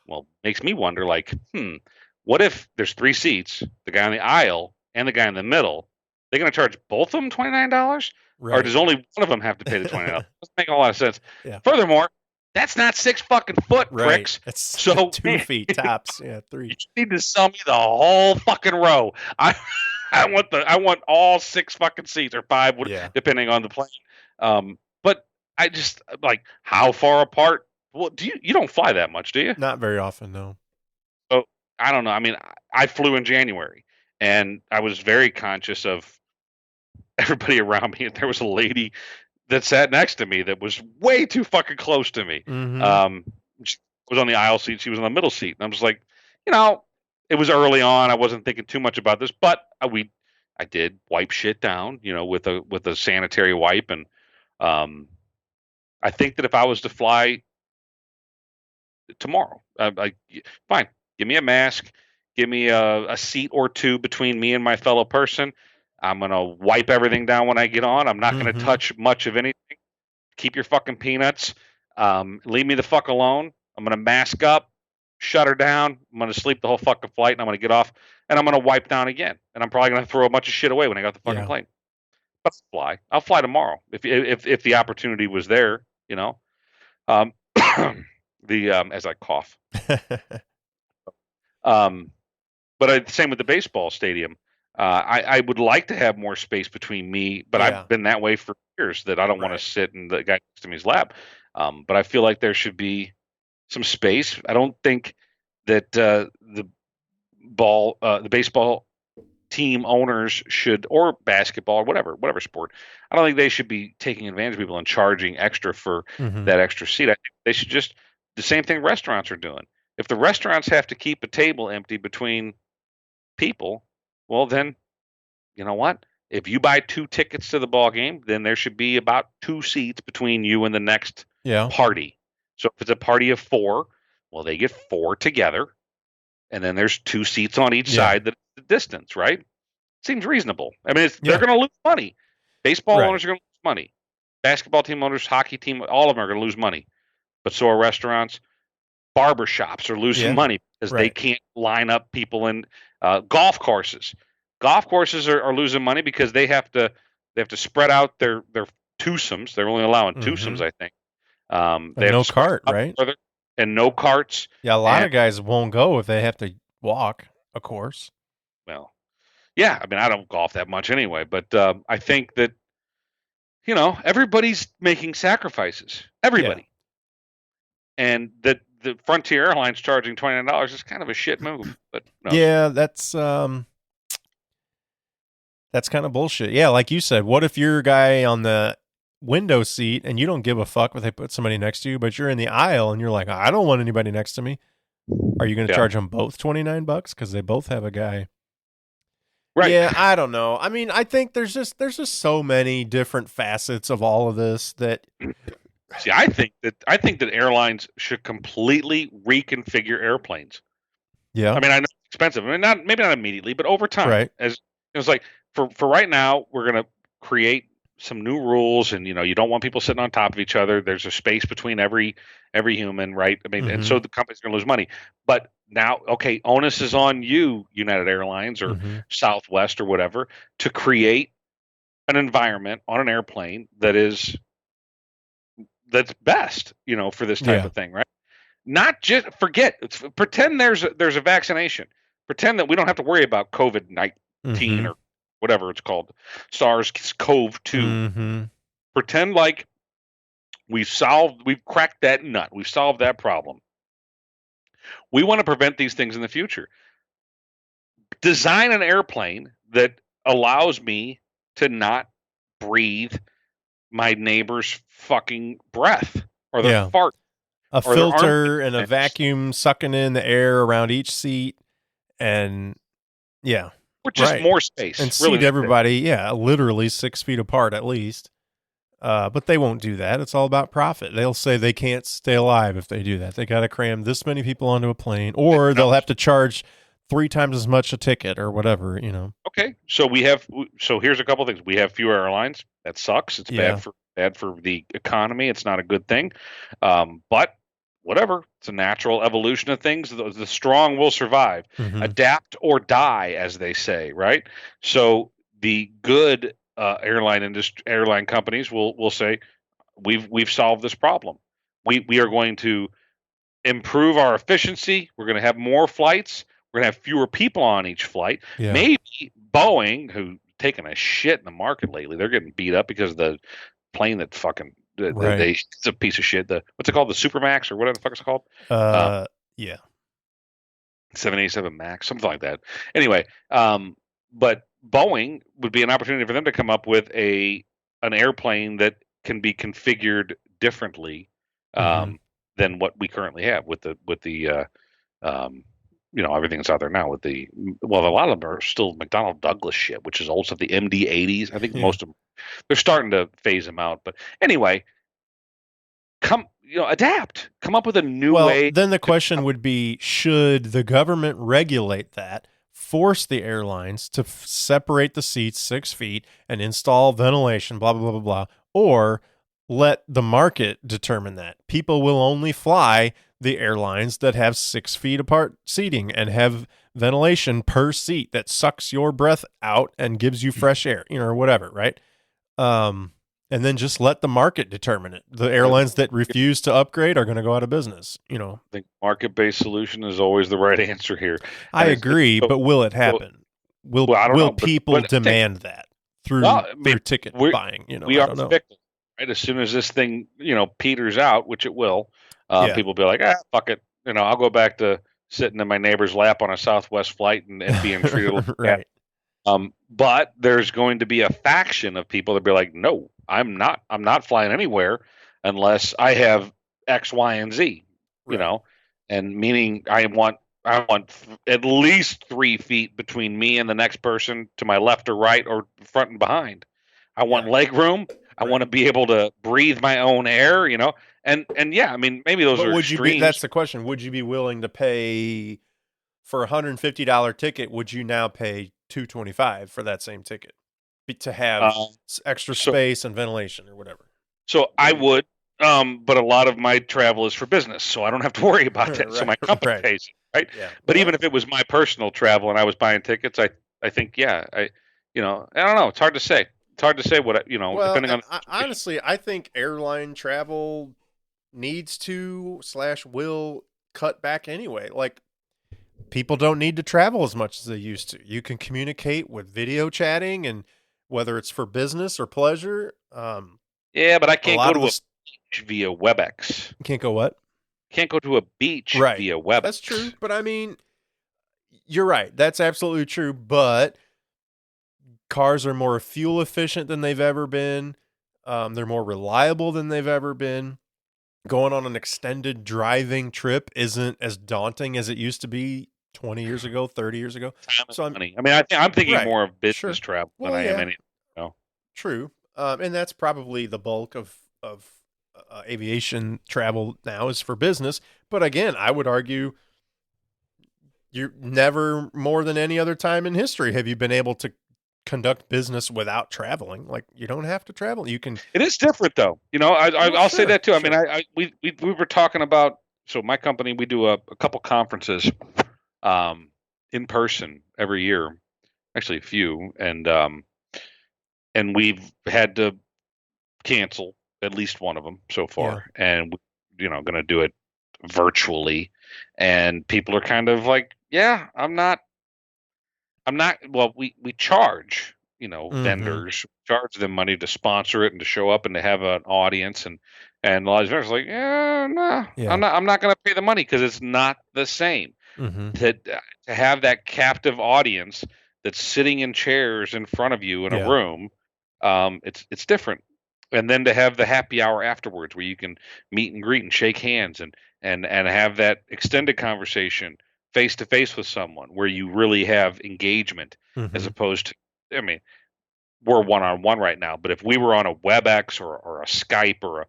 Well, makes me wonder, like, what if there's 3 seats, the guy on the aisle and the guy in the middle, they're going to charge both of them $29? Right. Or does only one of them have to pay the $29? Doesn't make a lot of sense. Yeah. Furthermore, That's not 6 fucking foot, Right. pricks. It's So 2 feet tops. Yeah, you 3. need to sell me the whole fucking row. I I want all 6 fucking seats or 5, Yeah. depending on the plane. But I just like how far apart. Well, you don't fly that much, do you? Not very often, no. So I don't know. I mean, I flew in January, and I was very conscious of everybody around me. And there was a lady that sat next to me that was way too fucking close to me. Mm-hmm. She was on the aisle seat. She was on the middle seat, and I was like, you know, it was early on. I wasn't thinking too much about this, but I did wipe shit down, with a sanitary wipe, and um, I think that if I was to fly tomorrow, fine, give me a mask, give me a seat or two between me and my fellow person. I'm gonna wipe everything down when I get on. I'm not gonna Mm-hmm. touch much of anything. Keep your fucking peanuts. Leave me the fuck alone. I'm gonna mask up, shut her down. I'm gonna sleep the whole fucking flight, and I'm gonna get off, and I'm gonna wipe down again, and I'm probably gonna throw a bunch of shit away when I got the fucking Yeah. plane. But I'll fly tomorrow if the opportunity was there. Um, the as I cough. Um, but same with the baseball stadium. I would like to have more space between me, but Yeah. I've been that way for years that I don't want to Right. sit in the guy next to me's lap. But I feel like there should be some space. I don't think that the baseball team owners should, or basketball, or whatever sport. I don't think they should be taking advantage of people and charging extra for Mm-hmm. that extra seat. I think they should just the same thing restaurants are doing. If the restaurants have to keep a table empty between people, well then you know what? If you buy 2 tickets to the ball game, then there should be about 2 seats between you and the next Yeah. party. So if it's a party of 4, well, they get 4 together, and then there's 2 seats on each Yeah. side. The distance, right? Seems reasonable. I mean, they're Yeah. going to lose money. Baseball Right. owners are going to lose money. Basketball team owners, hockey team, all of them are going to lose money. But so are restaurants. Barber shops are losing Yeah. money because they Right. can't line up people in golf courses. Golf courses are losing money because they have to spread out their twosomes. They're only allowing Mm-hmm. twosomes, I think. They And have no to spread cart, them out right? further, and no carts. Yeah, a lot And of guys won't go if they have to walk, of course. well, yeah. I mean, I don't golf that much anyway, but I think that everybody's making sacrifices. Yeah. Everybody, and that the Frontier Airlines charging $29 is kind of a shit move. But who knows? Yeah, that's kind of bullshit. Yeah, like you said, what if you're a guy on the window seat and you don't give a fuck if they put somebody next to you, but you're in the aisle and you're like, I don't want anybody next to me. Are you going to Yeah, charge them both $29 because they both have a guy? right. Yeah, I don't know. I mean, I think there's just so many different facets of all of this that See, I think that airlines should completely reconfigure airplanes. yeah, I mean, I know it's expensive. I mean, maybe not immediately, but over time. right. As it was like for right now, we're gonna create some new rules, and you don't want people sitting on top of each other. There's a space between every human, right? I mean, and Mhm. so the company's gonna lose money. But now, okay, onus is on you, United Airlines or Mhm. Southwest or whatever, to create an environment on an airplane that's best, for this type Yeah. of thing, right? Not just pretend there's a vaccination. Pretend that we don't have to worry about COVID 19 Mhm. or whatever it's called, SARS-CoV-2. Mhm. Pretend like we've cracked that nut. We've solved that problem. We want to prevent these things in the future. Design an airplane that allows me to not breathe my neighbor's fucking breath or their Yeah. fart A or their filter and a armpits vacuum sucking in the air around each seat and yeah, or just right. more And space. Really, seat that's it. everybody, yeah, literally 6 feet apart at least. But they won't do that. It's all about profit. They'll say they can't stay alive if they do that. They got to cram this many people onto a plane, or No. they'll have to charge 3 times as much a ticket or whatever. Okay, so here's a couple things. We have fewer airlines. That sucks. It's Yeah. bad for the economy. It's not a good thing. But whatever. It's a natural evolution of things. The strong will survive. Hmm. Adapt or die, as they say, right? So the good airline companies will say we've solved this problem. We are going to improve our efficiency. We're going to have more flights. We're going to have fewer people on each flight. Yeah. Maybe Boeing, who taking a shit in the market lately, they're getting beat up because the plane that fucking Right. it's a piece of shit. The what's it called? The Supermax or whatever the fuck it's called. Um, Yeah. 787 Max, something like that. Anyway, but Boeing would be an opportunity for them to come up with an airplane that can be configured differently Mm-hmm. than what we currently have with the everything that's out there now with a lot of them are still McDonnell Douglas shit, which is old stuff. The MD-80s, I think Yeah. most of them they're starting to phase them out. But anyway, adapt, come up with a new Well, way. then the question would be, should the government regulate that, force the airlines to separate the seats 6 feet and install ventilation, blah, blah, blah, blah, blah, or let the market determine that? People will only fly the airlines that have 6 feet apart seating and have ventilation per seat that sucks your breath out and gives you fresh air, or whatever, right? Um, and then just let the market determine it. The airlines that refuse to upgrade are going to go out of business. I think market-based solution is always the right answer here. I And agree, so, but will it so happen? Will well, I don't will know, people but demand that well, through I mean, ticket we buying? we I are don't know. fickle, right? As soon as this thing peters out, which it will, Yeah. people will be like, fuck it, I'll go back to sitting in my neighbor's lap on a Southwest flight and being treated like that. Right. But there's going to be a faction of people that be like, no, I'm not. I'm not flying anywhere unless I have X, Y, and Z. You Right. know, and meaning I want at least 3 feet between me and the next person to my left or right or front and behind. I want Yeah. leg room. I Right. want to be able to breathe my own air. And yeah, I mean maybe those But are would you be? extremes. That's the question. Would you be willing to pay for $150 ticket? Would you now pay $225 for that same ticket to have Uh, extra so space and ventilation or whatever? So I would, but a lot of my travel is for business, so I don't have to worry about that. So Right. my company Right. pays it, right? Yeah. But Well, even if it was my personal travel and I was buying tickets, I think, yeah, I don't know. It's hard to say. It's hard to say well, depending and on the situation. honestly, I think airline travel needs to slash will cut back anyway. Like, people don't need to travel as much as they used to. You can communicate with video chatting, and whether it's for business or pleasure, Yeah, but I a can't go lot of to a this beach via WebEx. can't go what? Can't go to a beach Right. via That's true. WebEx. But I mean, you're right. That's absolutely true. But cars are more fuel efficient than they've ever been. They're more reliable than they've ever been. Going on an extended driving trip isn't as daunting as it used to be 20 years ago, 30 years ago. Time is So I'm money. I mean, I'm thinking right. more of business Sure. travel than Well, I am yeah, anything. true. And that's probably the bulk of aviation travel now is for business. But again, I would argue you're never more than any other time in history have you been able to conduct business without traveling. Like, you don't have to travel. You can. It is different, though. Well, I'll say sure, that too. I mean, sure. we were talking about. So my company, we do a couple conferences, in person every year. Actually, a few, and we've had to cancel at least one of them so Yeah. far, and going to do it virtually. And people are kind of like, yeah, I'm not. Well, we charge, Mm-hmm. vendors, charge them money to sponsor it and to show up and to have an audience, and a lot of vendors are like, yeah, no, Yeah. I'm not going to pay the money because it's not the same Mm-hmm. to have that captive audience that's sitting in chairs in front of you in a Yeah. room. It's different, and then to have the happy hour afterwards where you can meet and greet and shake hands and have that extended conversation face to face with someone where you really have engagement as Mm-hmm. opposed to, I mean, we're one on one right now, but if we were on a WebEx or a Skype or a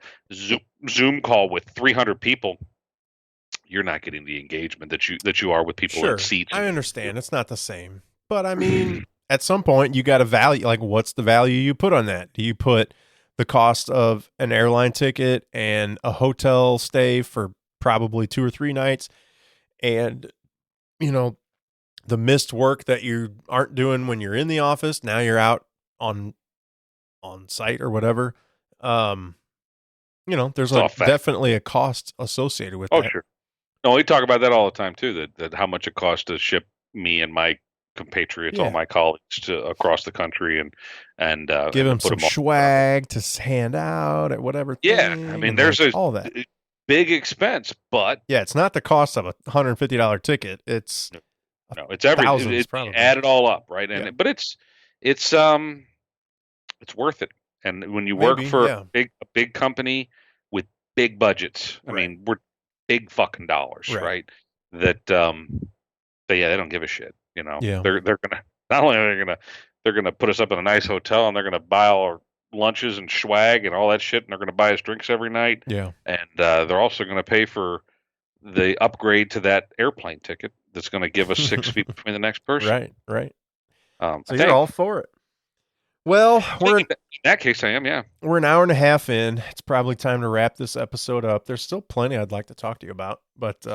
Zoom call with 300 people, you're not getting the engagement that you are with people in Sure. seats. I understand. It's not the same. But I mean, at some point you got to value, like, what's the value you put on that? Do you put the cost of an airline ticket and a hotel stay for probably 2 or 3 nights, and, you know, the missed work that you aren't doing when you're in the office, now you're out on site or whatever. Um, there's It's all fact. definitely a cost associated with Oh, that. sure. No, we talk about that all the time too. That how much it costs to ship me and my compatriots, all Yeah. my colleagues, to across the country, and Give to them put some them all. swag to hand out at whatever Yeah, I thing, mean, and there's a all that. big expense, but Yeah, it's not the cost of a $150 ticket. It's no, it's everything. thousands, You probably. add it all up, right? Yeah. But it's worth it. And when you work Maybe, for yeah. a big company with big budgets, I Right. mean, we're big fucking dollars, Right. right? That they don't give a shit. Yeah. They're gonna not only are they're gonna put us up in a nice hotel, and they're gonna buy all our lunches and swag and all that shit, and they're gonna buy us drinks every night. Yeah. And they're also gonna pay for the upgrade to that airplane ticket that's gonna give us 6 feet between the next person. Right. So I you're think. all for it. Well, In that case, I am. Yeah. we're an hour and a half in. It's probably time to wrap this episode up. There's still plenty I'd like to talk to you about, but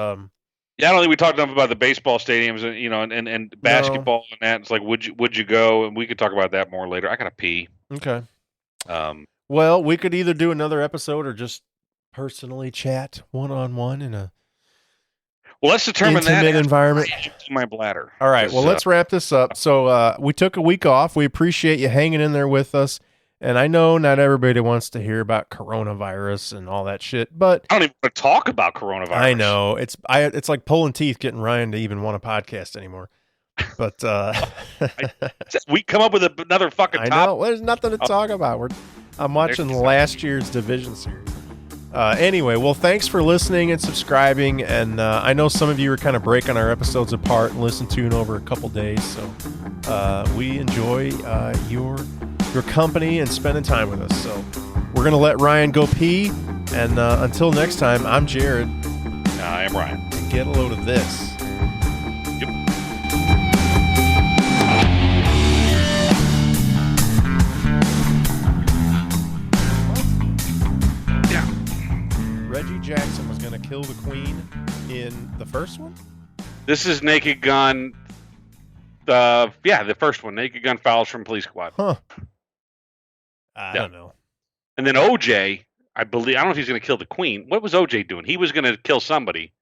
Yeah, I don't think we talked enough about the baseball stadiums and basketball and that. It's like, would you go? And we could talk about that more later. I gotta pee. Okay. Um, Well, we could either do another episode or just personally chat one-on-one in a let's determine intimate that environment. to my bladder. All right. Well, let's wrap this up. So we took a week off. We appreciate you hanging in there with us. And I know not everybody wants to hear about coronavirus and all that shit, but I don't even want to talk about coronavirus. I know it's like pulling teeth getting Ryan to even want a podcast anymore. But we come up with another fucking I topic. know there's nothing to talk about. I'm watching last year's division series. Anyway, well, thanks for listening and subscribing. And I know some of you are kind of breaking our episodes apart and listen to them over a couple days. So we enjoy your company and spending time with us. So we're going to let Ryan go pee. And until next time, I'm Jared. I am Ryan. Get a load of this. Yep. Reggie Jackson was going to kill the Queen in the first one? This is Naked Gun. The first one. Naked Gun Files from Police Squad. Huh. I don't know. And then OJ, I don't know if he's going to kill the Queen. What was OJ doing? He was going to kill somebody,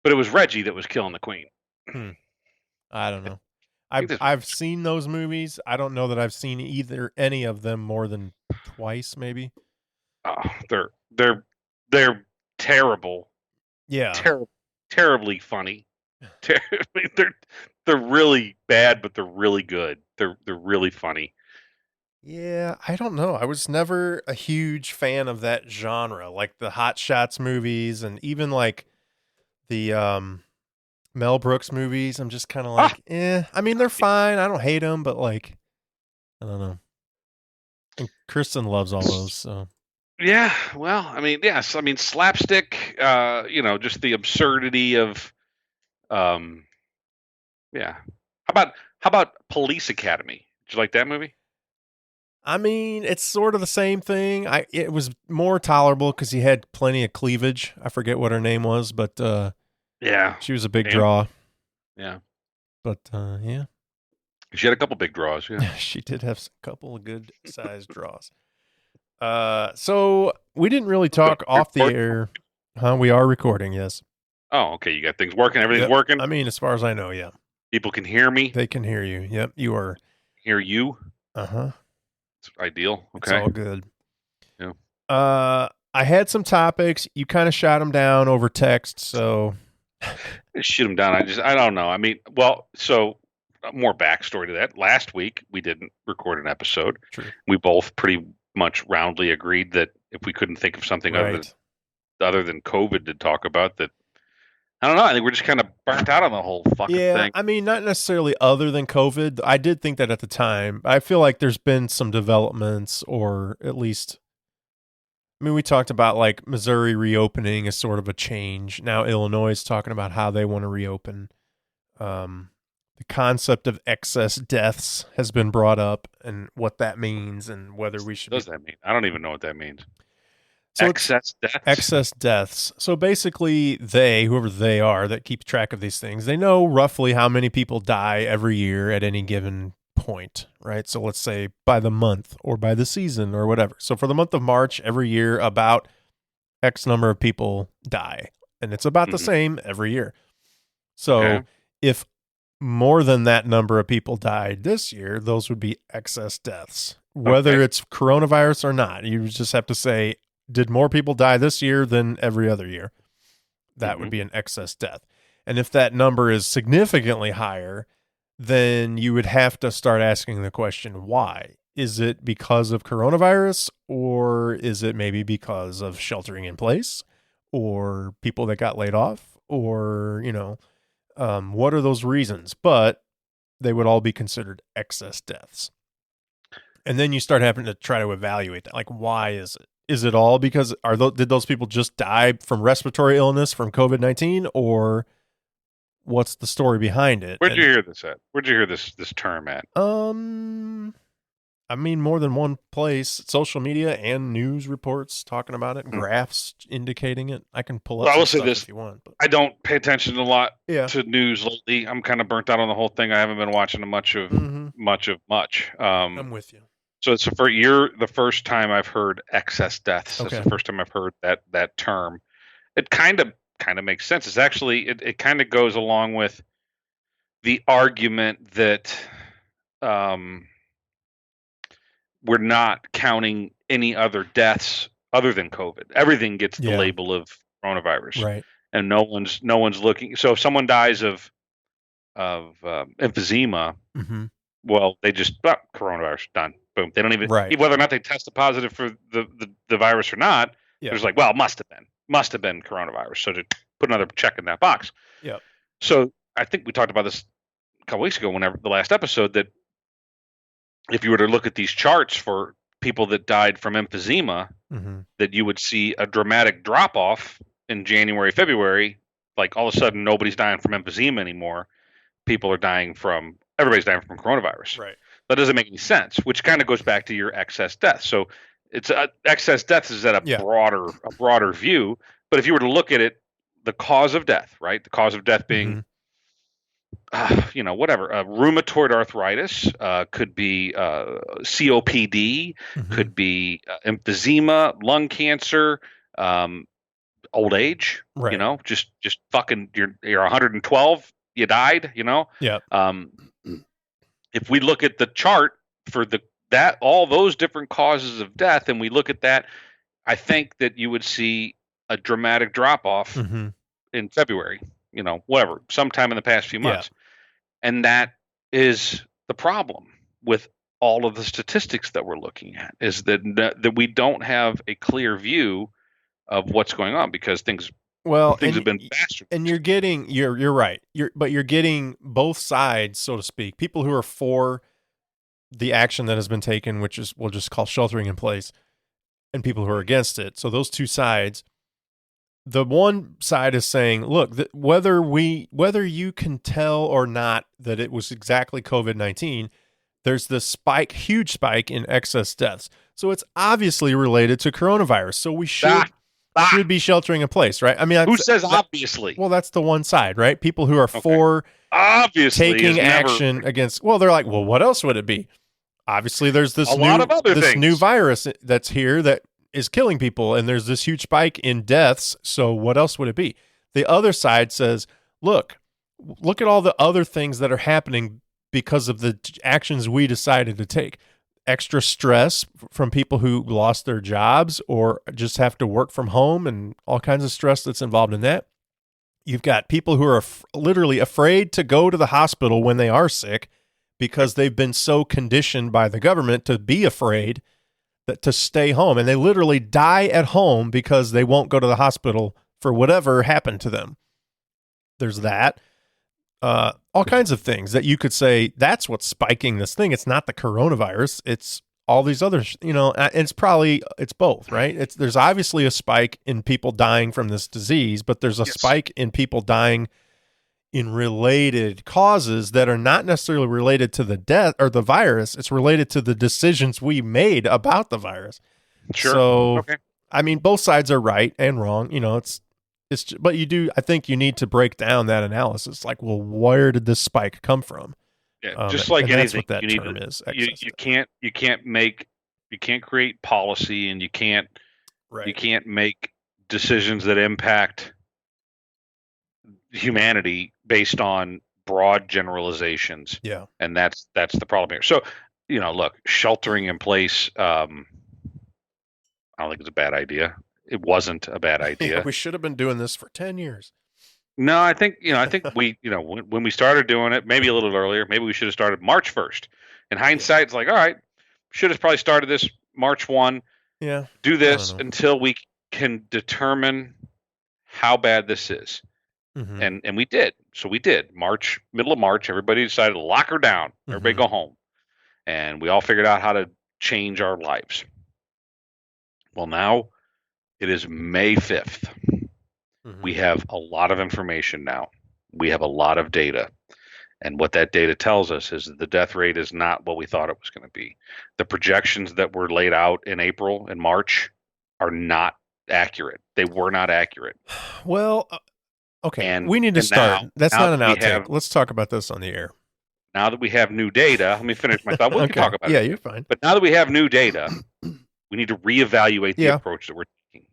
but it was Reggie that was killing the Queen. I don't know. I've seen those movies. I don't know that I've seen any of them more than twice, maybe. Oh, they're terrible. Yeah, terribly funny. They're really bad, but they're really good. They're really funny. Yeah, I don't know. I was never a huge fan of that genre, like the Hot Shots movies, and even like the Mel Brooks movies. I'm just kind of like, I mean, they're fine. I don't hate them, but like, I don't know. And Kristen loves all those, so. Yeah, well, I mean, yes, I mean slapstick. Just the absurdity of, yeah. How about Police Academy? Did you like that movie? I mean, it's sort of the same thing. It was more tolerable because he had plenty of cleavage. I forget what her name was, but yeah, she was a big draw. Yeah, but yeah, she had a couple big draws. Yeah, she did have a couple of good sized draws. So we didn't really talk off the air, huh? We are recording, yes. Oh, okay. You got things working. Everything's working. I mean, as far as I know, yeah. People can hear me. They can hear you. Yep, you are. Hear you. It's ideal. Okay. It's all good. Yeah. I had some topics. You kind of shot them down over text, so. Shoot them down. I don't know. I mean, well, so more backstory to that. Last week we didn't record an episode. True. We both pretty much roundly agreed that if we couldn't think of something other than COVID to talk about, that I don't know. I think we're just kind of burnt out on the whole fucking thing. I mean, not necessarily other than COVID. I did think that at the time. I feel like there's been some developments, or at least, I mean, we talked about like Missouri reopening as sort of a change. Now Illinois is talking about how they want to reopen. The concept of excess deaths has been brought up, and what that means, and whether we should. What does that mean? I don't even know what that means. So excess deaths? Excess deaths. So basically, whoever they are that keeps track of these things, they know roughly how many people die every year at any given point, right? So let's say by the month or by the season or whatever. So for the month of March, every year, about X number of people die. And it's about the same every year. So if more than that number of people died this year, those would be excess deaths. Whether it's coronavirus or not, you just have to say, did more people die this year than every other year? That would be an excess death. And if that number is significantly higher, then you would have to start asking the question, why? Is it because of coronavirus, or is it maybe because of sheltering in place, or people that got laid off, or, what are those reasons? But they would all be considered excess deaths. And then you start having to try to evaluate that. Like, why is it? Is it all because did those people just die from respiratory illness from COVID-19, or what's the story behind it? Where'd you hear this at? Where'd you hear this term at? I mean, more than one place. Social media and news reports talking about it, graphs indicating it. I can pull up I will say this, if you want. But I don't pay attention a lot to news lately. I'm kind of burnt out on the whole thing. I haven't been watching much of much. I'm with you. So it's the first time I've heard excess deaths. That's the first time I've heard that term. It kind of makes sense. It's actually it kind of goes along with the argument that we're not counting any other deaths other than COVID. Everything gets the label of coronavirus, right? And no one's looking. So if someone dies of emphysema, well, they just coronavirus, done, boom. They don't even whether or not they tested positive for the virus or not. There's like, well, it must have been coronavirus. So to put another check in that box. Yeah. So I think we talked about this a couple weeks ago, whenever the last episode, that if you were to look at these charts for people that died from emphysema, that you would see a dramatic drop off in January, February. Like all of a sudden, nobody's dying from emphysema anymore. Everybody's dying from coronavirus. Right. That doesn't make any sense, which kind of goes back to your excess deaths. So it's excess deaths is at a broader view. But if you were to look at it, the cause of death, right? The cause of death being whatever, rheumatoid arthritis, could be COPD, could be emphysema, lung cancer, old age, right. Just fucking, you're 112, you died, Yeah. If we look at the chart for all those different causes of death, and we look at that, I think that you would see a dramatic drop off in February, whatever, sometime in the past few months. And that is the problem with all of the statistics that we're looking at, is that we don't have a clear view of what's going on, because things have been bastardized. And you're right. You're getting both sides, so to speak. People who are for the action that has been taken, which is we'll just call sheltering in place, and people who are against it. So those two sides. The one side is saying, look, whether you can tell or not that it was exactly COVID-19, there's this huge spike in excess deaths. So it's obviously related to coronavirus. So we should be sheltering in place, right? I mean, who says obviously? Well, that's the one side, right? People who are for obviously taking action against. Well, they're like, well, what else would it be? Obviously, there's this new virus that's here that is killing people, and there's this huge spike in deaths. So what else would it be? The other side says, look at all the other things that are happening because of the actions we decided to take. Extra stress from people who lost their jobs or just have to work from home, and all kinds of stress that's involved in that. You've got people who are literally afraid to go to the hospital when they are sick because they've been so conditioned by the government to be afraid to stay home, and they literally die at home because they won't go to the hospital for whatever happened to them. There's that. All kinds of things that you could say that's what's spiking this thing. It's not the coronavirus. It's all these others, it's both, right? There's obviously a spike in people dying from this disease, but there's a spike in people dying in related causes that are not necessarily related to the death or the virus. It's related to the decisions we made about the virus. Sure. So, I mean, both sides are right and wrong. But I think you need to break down that analysis. Like, well, where did this spike come from? Yeah, just like and anything, that's what that you need term to, is. you Excess debt. you can't create policy, and you can't Right. make decisions that impact humanity based on broad generalizations. Yeah. And that's the problem here. So, look, sheltering in place, I don't think it's a bad idea. It wasn't a bad Yeah, idea. we should have been doing this for 10 years. No, I think we, when we started doing it, maybe a little earlier, maybe we should have started March 1st. In hindsight, it's like, all right, should have probably started this March 1. Yeah. Do I don't this know. until we can determine how bad this is. Mhm. And we did. So we did. Middle of March, everybody decided to lock her down. Everybody Mhm. go home. And we all figured out how to change our lives. Well, now it is May 5th. We Mhm. have a lot of information now. We have a lot of data. And what that data tells us is that the death rate is not what we thought it was going to be. The projections that were laid out in April and March are not accurate. They were not accurate. Well, okay. And We need to and start. That's now not that an we outtake. have Let's talk about this on the air. now that we have new data, let me finish my thought. We can Okay. talk about Yeah, it you're again. fine. But now that we have new data, we need to reevaluate the Yeah. approach that we're taking.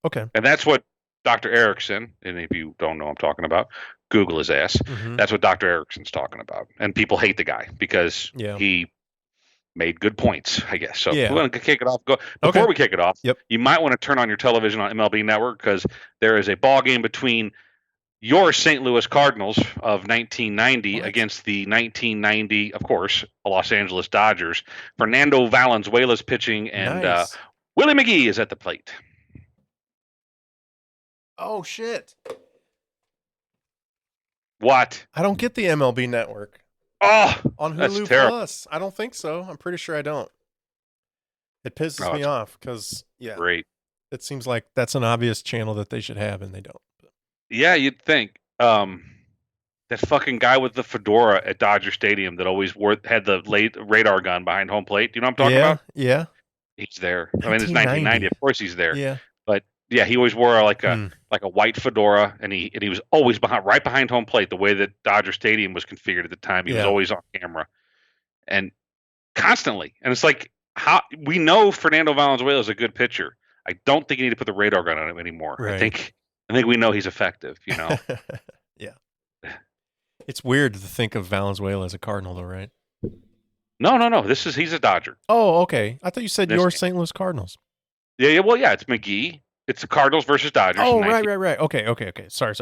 Okay. And that's what Dr. Erickson, and if you don't know what I'm talking about, Google his ass. Mhm. That's what Dr. Erickson's talking about. And people hate the guy because Yeah. he made good points, I guess. So Yeah. we're going to kick it off. Before Okay. we kick it off, Yep. you might want to turn on your television on MLB Network because there is a ball game between your St. Louis Cardinals of 1990 What? against the 1990, of course, Los Angeles Dodgers. Fernando Valenzuela's pitching, and Nice. Willie McGee is at the plate. Oh shit. What? I don't get the MLB network Oh, on that's Hulu terrible. Plus. I don't think so. I'm pretty sure I don't. It pisses Oh, me it's off cuz great. it seems like that's an obvious channel that they should have and they don't. Yeah, you'd think. That fucking guy with the fedora at Dodger Stadium that always had the radar gun behind home plate. Do you know what I'm talking about? Yeah. He's there. I mean, it's 1990. Of course, he's there. Yeah. But yeah, he always wore like a white fedora, and he was always right behind home plate. The way that Dodger Stadium was configured at the time, he was always on camera, and constantly. And it's like, how we know Fernando Valenzuela is a good pitcher. I don't think you need to put the radar gun on him anymore. Right. I think we know he's effective. Yeah. It's weird to think of Valenzuela as a Cardinal, though, right? No. He's a Dodger. Oh, okay. I thought you said This your game. St. Louis Cardinals. Yeah. Well, yeah. It's McGee. It's the Cardinals versus Dodgers. Oh, right. Okay. Sorry.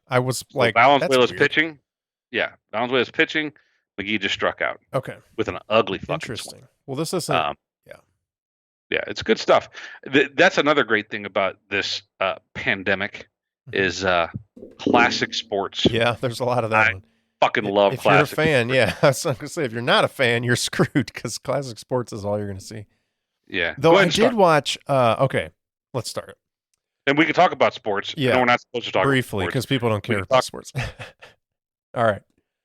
I was like, Valenzuela's pitching. Yeah, Valenzuela's pitching. McGee just struck out. Okay. With an ugly fucking Interesting. swing. Well, this isn't. Yeah, it's good stuff. That's another great thing about this pandemic is classic sports. Yeah, there's a lot of that one. Fucking love if classic. If you're a fan, yeah. I was going to say, if you're not a fan, you're screwed because classic sports is all you're going to see. Yeah. Though I did watch. Okay, let's start. And we can talk about sports. Yeah. No, we're not supposed to talk briefly because people don't care about sports. All right.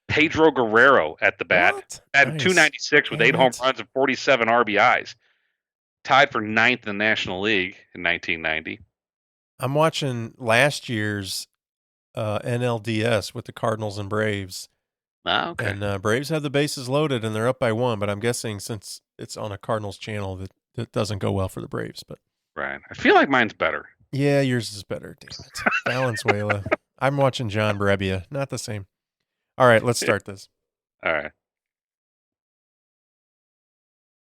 Pedro Guerrero at the bat. What? At Nice. 296 with 8 home runs and 47 RBIs. Tied for 9th in the National League in 1990. I'm watching last year's NLDS with the Cardinals and Braves. Ah, okay. And Braves have the bases loaded and they're up by 1, but I'm guessing since it's on a Cardinals channel that doesn't go well for the Braves. But right. I feel like mine's better. Yeah, yours is better. Damn it. Valenzuela. I'm watching John Brebbia. Not the same. All right, let's start this. All right.